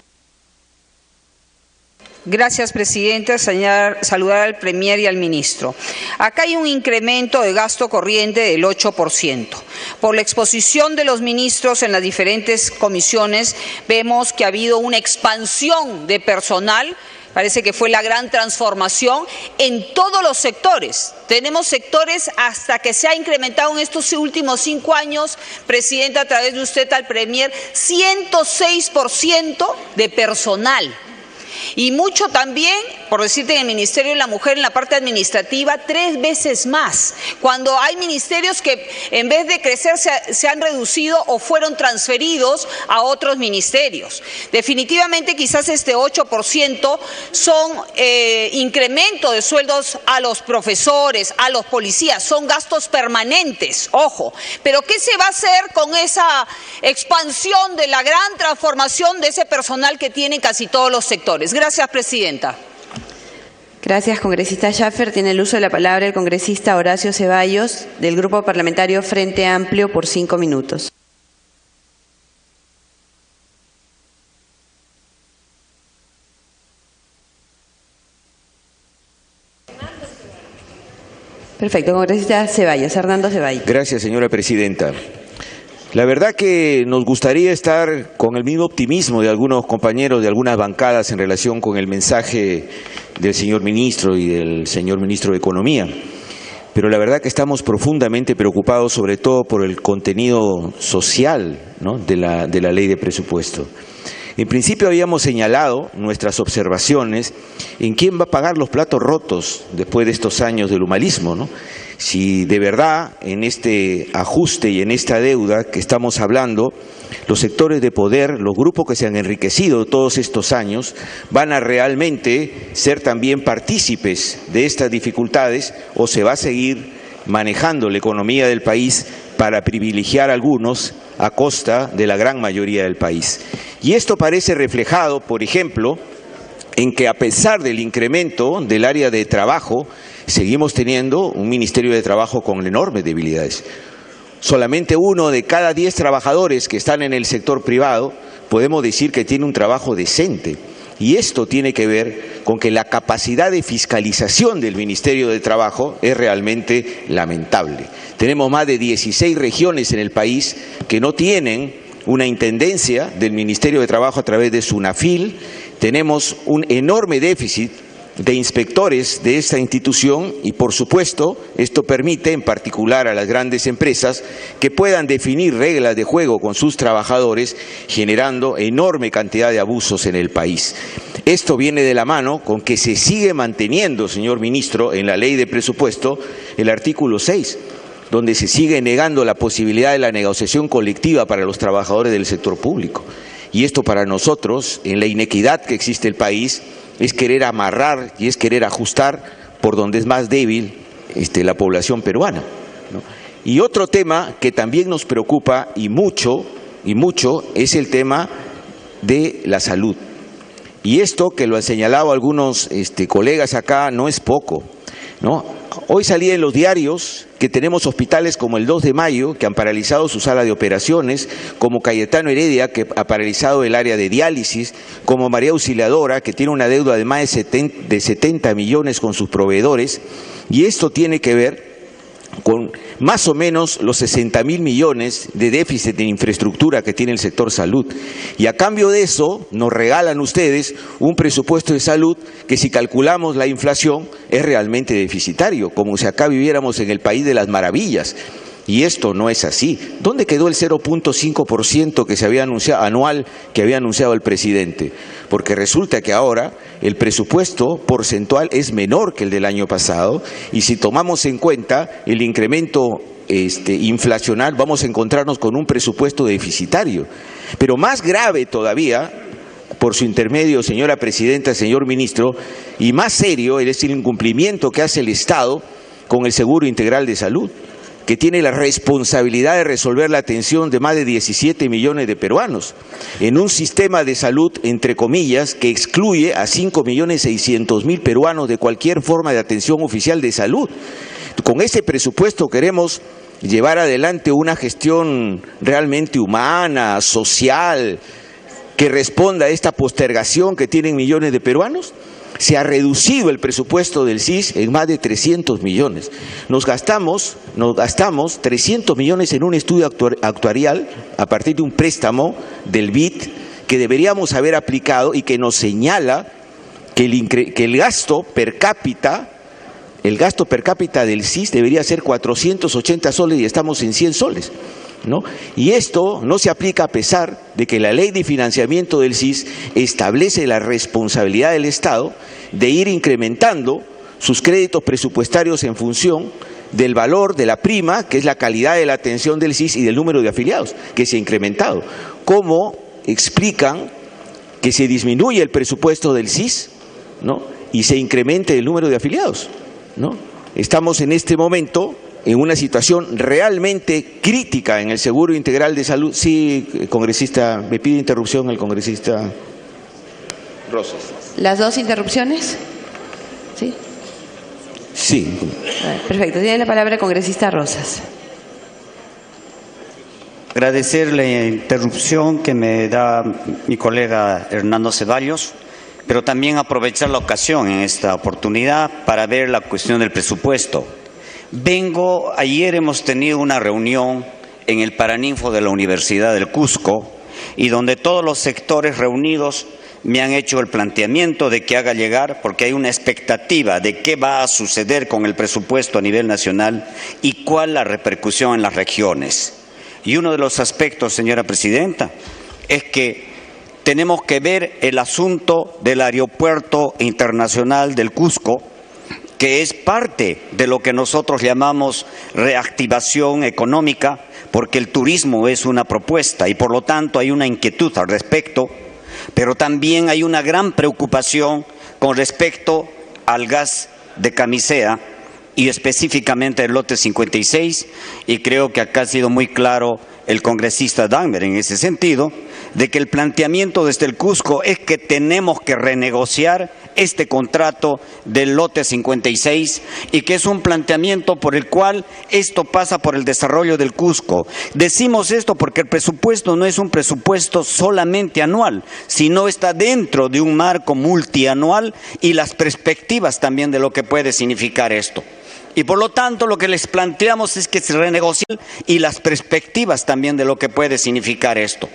Gracias, presidenta. Saludar al Premier y al ministro. Acá hay un incremento de gasto corriente del 8%. Por la exposición de los ministros en las diferentes comisiones, vemos que ha habido una expansión de personal. Parece que fue la gran transformación en todos los sectores. Tenemos sectores hasta que se ha incrementado en estos últimos 5 años, presidenta, a través de usted al Premier, 106% de personal. Y mucho también, por decirte, en el Ministerio de la Mujer, en la parte administrativa, 3 veces más. Cuando hay ministerios que en vez de crecer se han reducido o fueron transferidos a otros ministerios. Definitivamente quizás este 8% son incremento de sueldos a los profesores, a los policías, son gastos permanentes, ojo. Pero ¿qué se va a hacer con esa expansión de la gran transformación de ese personal que tienen casi todos los sectores? Gracias, presidenta. Gracias, congresista Schaffer. Tiene el uso de la palabra el congresista Horacio Ceballos, del Grupo Parlamentario Frente Amplio, por 5 minutos. Perfecto, congresista Ceballos, Hernando Ceballos. Gracias, señora presidenta. La verdad que nos gustaría estar con el mismo optimismo de algunos compañeros de algunas bancadas en relación con el mensaje del señor ministro y del señor ministro de Economía, pero la verdad que estamos profundamente preocupados sobre todo por el contenido social, ¿no?, de la ley de presupuesto. En principio habíamos señalado nuestras observaciones en quién va a pagar los platos rotos después de estos años del humanismo, ¿no? Si de verdad en este ajuste y en esta deuda que estamos hablando, los sectores de poder, los grupos que se han enriquecido todos estos años, van a realmente ser también partícipes de estas dificultades, o se va a seguir manejando la economía del país para privilegiar a algunos a costa de la gran mayoría del país. Y esto parece reflejado, por ejemplo, en que a pesar del incremento del área de trabajo, seguimos teniendo un Ministerio de Trabajo con enormes debilidades. Solamente 1 de cada 10 trabajadores que están en el sector privado podemos decir que tiene un trabajo decente. Y esto tiene que ver con que la capacidad de fiscalización del Ministerio de Trabajo es realmente lamentable. Tenemos más de 16 regiones en el país que no tienen una intendencia del Ministerio de Trabajo a través de SUNAFIL. Tenemos un enorme déficit de inspectores de esta institución y, por supuesto, esto permite en particular a las grandes empresas que puedan definir reglas de juego con sus trabajadores, generando enorme cantidad de abusos en el país. Esto viene de la mano con que se sigue manteniendo, señor ministro, en la ley de presupuesto el artículo 6, donde se sigue negando la posibilidad de la negociación colectiva para los trabajadores del sector público. Y esto para nosotros, en la inequidad que existe en el país, es querer amarrar y es querer ajustar por donde es más débil la población peruana, ¿no? Y otro tema que también nos preocupa y mucho es el tema de la salud. Y esto, que lo han señalado algunos colegas acá, no es poco. ¿no? Hoy salía en los diarios que tenemos hospitales como el 2 de Mayo, que han paralizado su sala de operaciones, como Cayetano Heredia, que ha paralizado el área de diálisis, como María Auxiliadora, que tiene una deuda de más de 70 millones con sus proveedores, y esto tiene que ver con más o menos los 60.000 millones de déficit de infraestructura que tiene el sector salud. Y a cambio de eso nos regalan ustedes un presupuesto de salud que, si calculamos la inflación, es realmente deficitario, como si acá viviéramos en el país de las maravillas. Y esto no es así. ¿Dónde quedó el 0.5% que se había anunciado, anual, que había anunciado el presidente? Porque resulta que ahora el presupuesto porcentual es menor que el del año pasado, y si tomamos en cuenta el incremento inflacional, vamos a encontrarnos con un presupuesto deficitario. Pero más grave todavía, por su intermedio, señora presidenta, señor ministro, y más serio, es el incumplimiento que hace el Estado con el Seguro Integral de Salud, que tiene la responsabilidad de resolver la atención de más de 17 millones de peruanos, en un sistema de salud, entre comillas, que excluye a 5.600.000 peruanos de cualquier forma de atención oficial de salud. Con ese presupuesto queremos llevar adelante una gestión realmente humana, social, que responda a esta postergación que tienen millones de peruanos. Se ha reducido el presupuesto del SIS en más de 300 millones. Nos gastamos 300 millones en un estudio actuarial a partir de un préstamo del BID que deberíamos haber aplicado y que nos señala que el gasto per cápita del SIS debería ser 480 soles y estamos en 100 soles. ¿No? Y esto no se aplica a pesar de que la ley de financiamiento del SIS establece la responsabilidad del Estado de ir incrementando sus créditos presupuestarios en función del valor de la prima, que es la calidad de la atención del SIS, y del número de afiliados, que se ha incrementado. ¿Cómo explican que se disminuye el presupuesto del SIS, ¿no?, y se incremente el número de afiliados, ¿no? Estamos en este momento en una situación realmente crítica en el Seguro Integral de Salud. Sí, congresista, me pide interrupción el congresista Rosas. ¿Las dos interrupciones? ¿Sí? Sí. Perfecto. Tiene la palabra el congresista Rosas. Agradecer la interrupción que me da mi colega Hernando Ceballos, pero también aprovechar la ocasión en esta oportunidad para ver la cuestión del presupuesto. Ayer hemos tenido una reunión en el Paraninfo de la Universidad del Cusco, y donde todos los sectores reunidos me han hecho el planteamiento de que haga llegar, porque hay una expectativa de qué va a suceder con el presupuesto a nivel nacional y cuál la repercusión en las regiones. Y uno de los aspectos, señora presidenta, es que tenemos que ver el asunto del aeropuerto internacional del Cusco, que es parte de lo que nosotros llamamos reactivación económica, porque el turismo es una propuesta y por lo tanto hay una inquietud al respecto, pero también hay una gran preocupación con respecto al gas de Camisea y específicamente el lote 56, y creo que acá ha sido muy claro el congresista Danmer en ese sentido, de que el planteamiento desde el Cusco es que tenemos que renegociar este contrato del lote 56 y que es un planteamiento por el cual esto pasa por el desarrollo del Cusco. Decimos esto porque el presupuesto no es un presupuesto solamente anual, sino está dentro de un marco multianual y las perspectivas también de lo que puede significar esto. Y por lo tanto lo que les planteamos es que se renegocien y las perspectivas también de lo que puede significar esto.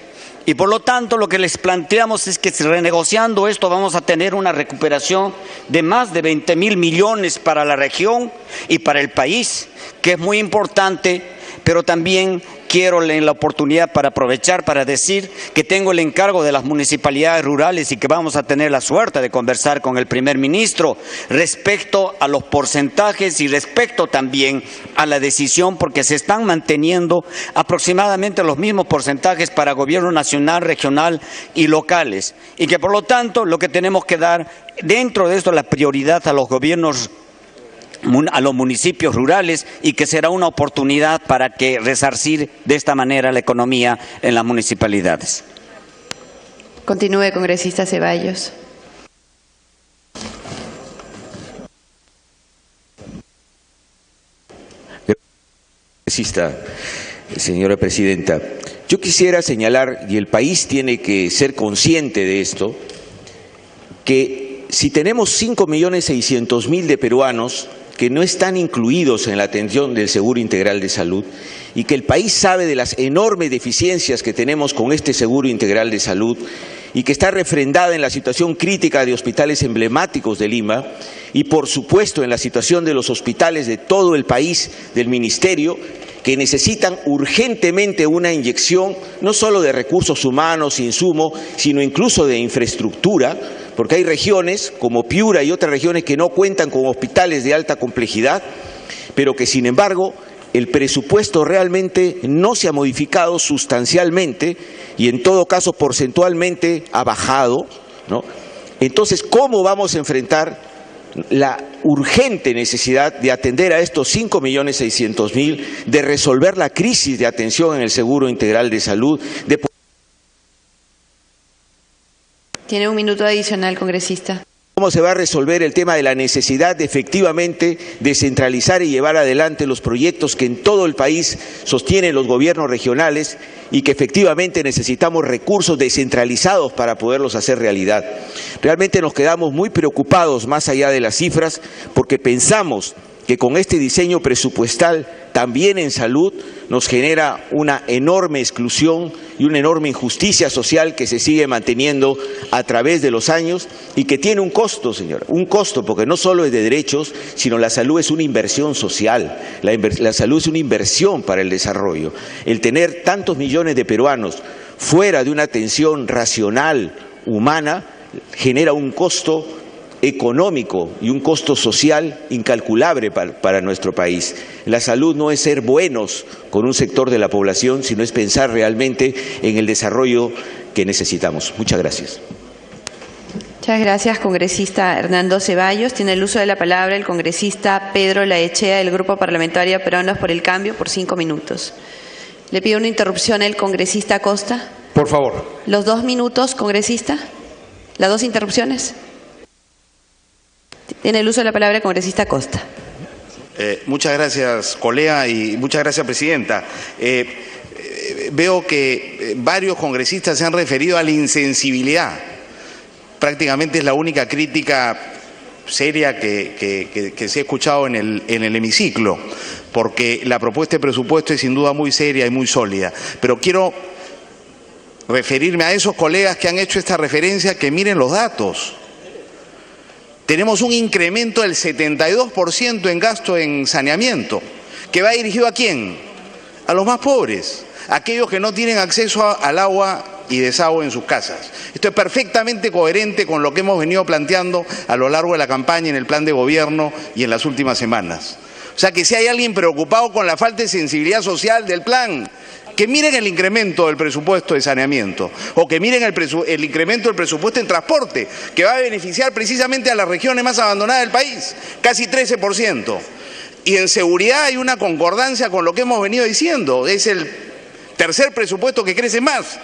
Y por lo tanto lo que les planteamos es que renegociando esto vamos a tener una recuperación de más de 20.000 millones para la región y para el país, que es muy importante, pero también quiero la oportunidad para aprovechar para decir que tengo el encargo de las municipalidades rurales y que vamos a tener la suerte de conversar con el primer ministro respecto a los porcentajes y respecto también a la decisión, porque se están manteniendo aproximadamente los mismos porcentajes para gobierno nacional, regional y locales, y que por lo tanto lo que tenemos que dar dentro de esto la prioridad a los gobiernos, a los municipios rurales, y que será una oportunidad para que resarcir de esta manera la economía en las municipalidades. Continúe, congresista Ceballos. congresista, señora presidenta. Yo quisiera señalar, y el país tiene que ser consciente de esto, que si tenemos 5.600.000 de peruanos que no están incluidos en la atención del Seguro Integral de Salud, y que el país sabe de las enormes deficiencias que tenemos con este Seguro Integral de Salud, y que está refrendada en la situación crítica de hospitales emblemáticos de Lima, y por supuesto en la situación de los hospitales de todo el país, del Ministerio, que necesitan urgentemente una inyección no solo de recursos humanos, insumo, sino incluso de infraestructura, porque hay regiones como Piura y otras regiones que no cuentan con hospitales de alta complejidad, pero que sin embargo el presupuesto realmente no se ha modificado sustancialmente y en todo caso porcentualmente ha bajado, ¿no? Entonces, ¿cómo vamos a enfrentar la urgente necesidad de atender a estos 5.600.000, de resolver la crisis de atención en el Seguro Integral de Salud? Tiene un minuto adicional, congresista. ¿Cómo se va a resolver el tema de la necesidad de efectivamente descentralizar y llevar adelante los proyectos que en todo el país sostienen los gobiernos regionales y que efectivamente necesitamos recursos descentralizados para poderlos hacer realidad? Realmente nos quedamos muy preocupados más allá de las cifras porque pensamos que con este diseño presupuestal también en salud nos genera una enorme exclusión y una enorme injusticia social que se sigue manteniendo a través de los años y que tiene un costo, señora, un costo, porque no solo es de derechos, sino la salud es una inversión social, la salud es una inversión para el desarrollo. El tener tantos millones de peruanos fuera de una atención racional, humana, genera un costo económico y un costo social incalculable para nuestro país. La salud no es ser buenos con un sector de la población, sino es pensar realmente en el desarrollo que necesitamos. Muchas gracias. Muchas gracias, congresista Hernando Ceballos. Tiene el uso de la palabra el congresista Pedro Laechea, del Grupo Parlamentario Peruanos por el Cambio, por 5 minutos. Le pido una interrupción al congresista Costa. Por favor. ¿Los 2 minutos, congresista? ¿Las 2 interrupciones? Tiene el uso de la palabra el congresista Costa. Muchas gracias, colega, y muchas gracias, presidenta. Veo que varios congresistas se han referido a la insensibilidad. Prácticamente es la única crítica seria que se ha escuchado en el hemiciclo, porque la propuesta de presupuesto es sin duda muy seria y muy sólida. Pero quiero referirme a esos colegas que han hecho esta referencia, que miren los datos. Tenemos un incremento del 72% en gasto en saneamiento, que va dirigido ¿a quién? A los más pobres, a aquellos que no tienen acceso al agua y desagüe en sus casas. Esto es perfectamente coherente con lo que hemos venido planteando a lo largo de la campaña, en el plan de gobierno y en las últimas semanas. O sea, que si hay alguien preocupado con la falta de sensibilidad social del plan, que miren el incremento del presupuesto de saneamiento, o que miren el incremento del presupuesto en transporte, que va a beneficiar precisamente a las regiones más abandonadas del país, casi 13%. Y en seguridad hay una concordancia con lo que hemos venido diciendo, es el tercer presupuesto que crece más,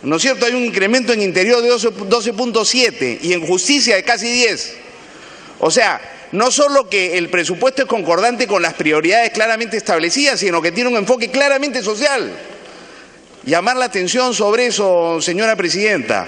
¿no es cierto? Hay un incremento en interior de 12.7 y en justicia de casi 10. O sea, no solo que el presupuesto es concordante con las prioridades claramente establecidas, sino que tiene un enfoque claramente social. Llamar la atención sobre eso, señora presidenta,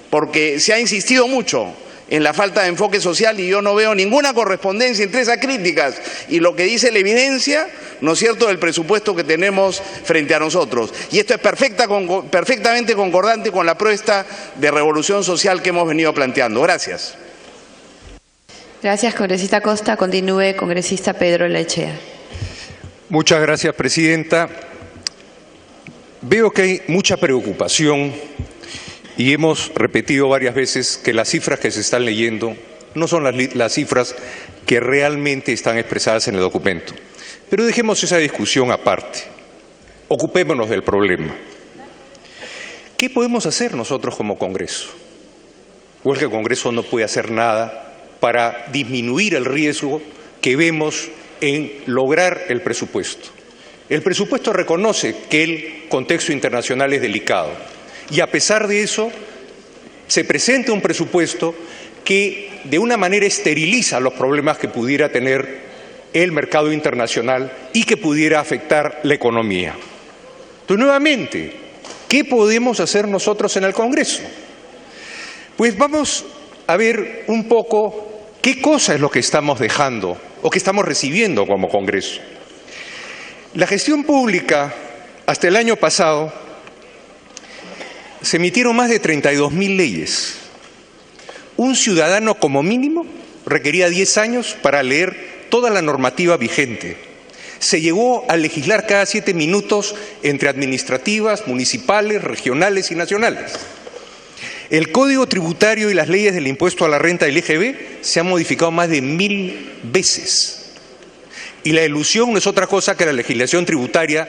porque se ha insistido mucho en la falta de enfoque social y yo no veo ninguna correspondencia entre esas críticas y lo que dice la evidencia, ¿no es cierto?, del presupuesto que tenemos frente a nosotros. Y esto es perfectamente concordante con la propuesta de revolución social que hemos venido planteando. Gracias. Gracias, congresista Costa. Continúe, congresista Pedro Laechea. Muchas gracias, presidenta. Veo que hay mucha preocupación y hemos repetido varias veces que las cifras que se están leyendo no son las cifras que realmente están expresadas en el documento. Pero dejemos esa discusión aparte. Ocupémonos del problema. ¿Qué podemos hacer nosotros como Congreso? ¿O es que el Congreso no puede hacer nada para disminuir el riesgo que vemos en lograr el presupuesto? El presupuesto reconoce que el contexto internacional es delicado y a pesar de eso se presenta un presupuesto que de una manera esteriliza los problemas que pudiera tener el mercado internacional y que pudiera afectar la economía. Entonces, nuevamente, ¿qué podemos hacer nosotros en el Congreso? Pues vamos a ver un poco qué cosa es lo que estamos dejando o que estamos recibiendo como Congreso. La gestión pública, hasta el año pasado, se emitieron más de 32.000 leyes. Un ciudadano como mínimo requería 10 años para leer toda la normativa vigente. Se llegó a legislar cada 7 minutos entre administrativas, municipales, regionales y nacionales. El Código Tributario y las leyes del impuesto a la renta del EGB se han modificado más de 1000 veces. Y la elusión no es otra cosa que la legislación tributaria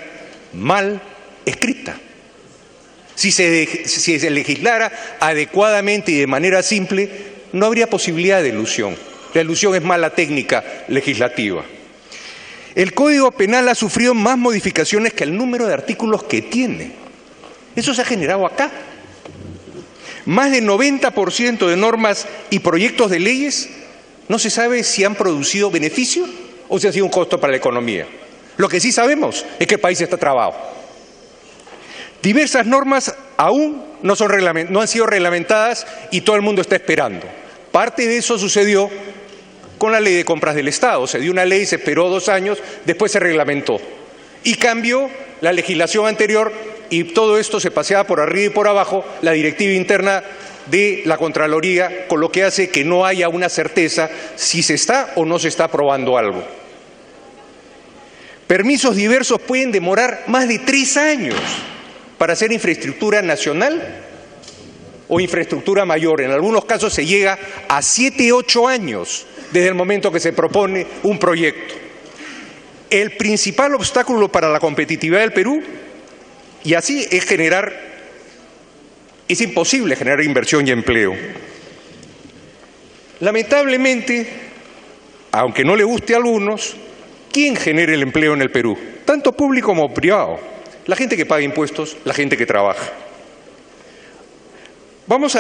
mal escrita. Si se legislara adecuadamente y de manera simple, no habría posibilidad de elusión. La elusión es mala técnica legislativa. El Código Penal ha sufrido más modificaciones que el número de artículos que tiene. Eso se ha generado acá. Más del 90% de normas y proyectos de leyes no se sabe si han producido beneficio o si ha sido un costo para la economía. Lo que sí sabemos es que el país está trabado. Diversas normas aún no han sido reglamentadas y todo el mundo está esperando. Parte de eso sucedió con la ley de compras del Estado. Se dio una ley, se esperó 2 años, después se reglamentó. Y cambió la legislación anterior y todo esto se paseaba por arriba y por abajo la directiva interna de la Contraloría, con lo que hace que no haya una certeza si se está o no se está aprobando algo. Permisos diversos pueden demorar más de 3 años para hacer infraestructura nacional o infraestructura mayor. En algunos casos se llega a 7, 8 años desde el momento que se propone un proyecto. El principal obstáculo para la competitividad del Perú, y así es imposible generar inversión y empleo. Lamentablemente, aunque no le guste a algunos, ¿quién genera el empleo en el Perú? Tanto público como privado. La gente que paga impuestos, la gente que trabaja.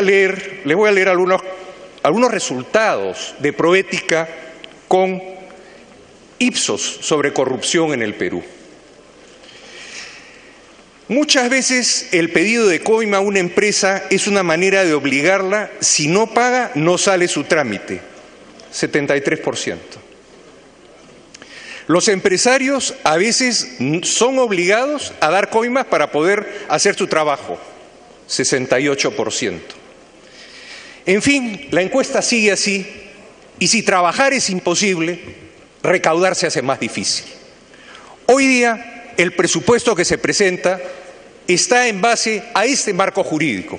Les voy a leer algunos resultados de Proética con Ipsos sobre corrupción en el Perú. Muchas veces el pedido de coima a una empresa es una manera de obligarla, si no paga, no sale su trámite. 73%. Los empresarios a veces son obligados a dar coimas para poder hacer su trabajo. 68%. En fin, la encuesta sigue así, y si trabajar es imposible, recaudar se hace más difícil. Hoy día, el presupuesto que se presenta está en base a este marco jurídico.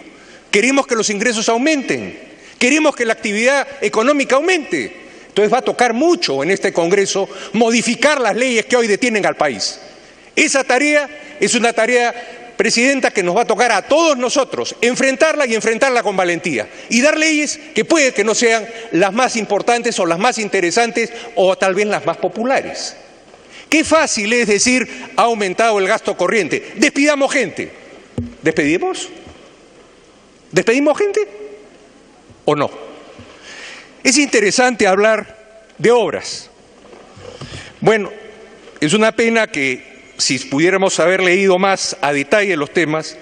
Queremos que los ingresos aumenten, queremos que la actividad económica aumente. Entonces va a tocar mucho en este Congreso modificar las leyes que hoy detienen al país. Esa tarea es una tarea, Presidenta, que nos va a tocar a todos nosotros, enfrentarla y enfrentarla con valentía. Y dar leyes que puede que no sean las más importantes o las más interesantes o tal vez las más populares. Qué fácil es decir, ha aumentado el gasto corriente. Despidamos gente. ¿Despedimos? ¿Despedimos gente? ¿O no? Es interesante hablar de obras. Bueno, es una pena que si pudiéramos haber leído más a detalle los temas,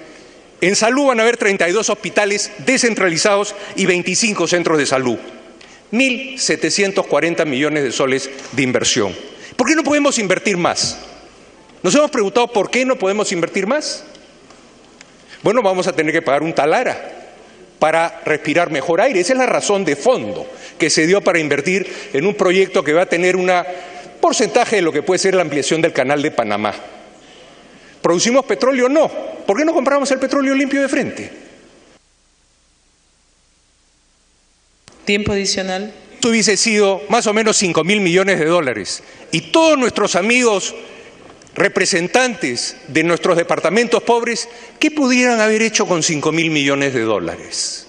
en salud van a haber 32 hospitales descentralizados y 25 centros de salud. 1.740 millones de soles de inversión. ¿Por qué no podemos invertir más? ¿Nos hemos preguntado por qué no podemos invertir más? Bueno, vamos a tener que pagar un talara para respirar mejor aire. Esa es la razón de fondo que se dio para invertir en un proyecto que va a tener un porcentaje de lo que puede ser la ampliación del canal de Panamá. ¿Producimos petróleo? No. ¿Por qué no compramos el petróleo limpio de frente? Tiempo adicional. Esto hubiese sido más o menos 5.000 millones de dólares. Y todos nuestros amigos representantes de nuestros departamentos pobres, ¿qué pudieran haber hecho con 5.000 millones de dólares?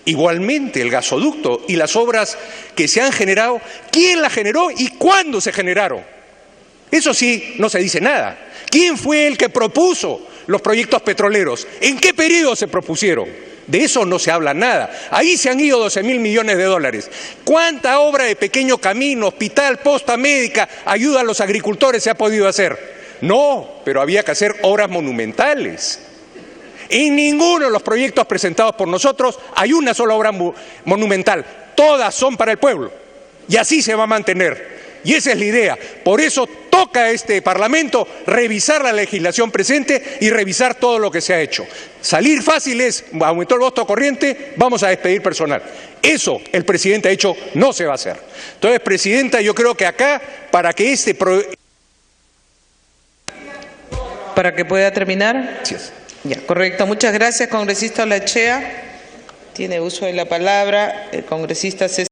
Igualmente el gasoducto y las obras que se han generado, ¿quién las generó y cuándo se generaron? Eso sí, no se dice nada. ¿Quién fue el que propuso los proyectos petroleros? ¿En qué periodo se propusieron? De eso no se habla nada. Ahí se han ido 12.000 millones de dólares. ¿Cuánta obra de pequeño camino, hospital, posta médica, ayuda a los agricultores se ha podido hacer? No, pero había que hacer obras monumentales. En ninguno de los proyectos presentados por nosotros hay una sola obra monumental. Todas son para el pueblo. Y así se va a mantener. Y esa es la idea. Por eso toca a este Parlamento revisar la legislación presente y revisar todo lo que se ha hecho. Salir fácil es, aumentó el gasto corriente, vamos a despedir personal. Eso el presidente ha hecho, no se va a hacer. Entonces, presidenta, yo creo que acá, para que Para que pueda terminar. Sí. Ya, correcto. Muchas gracias, congresista Olaechea. Tiene uso de la palabra el congresista César.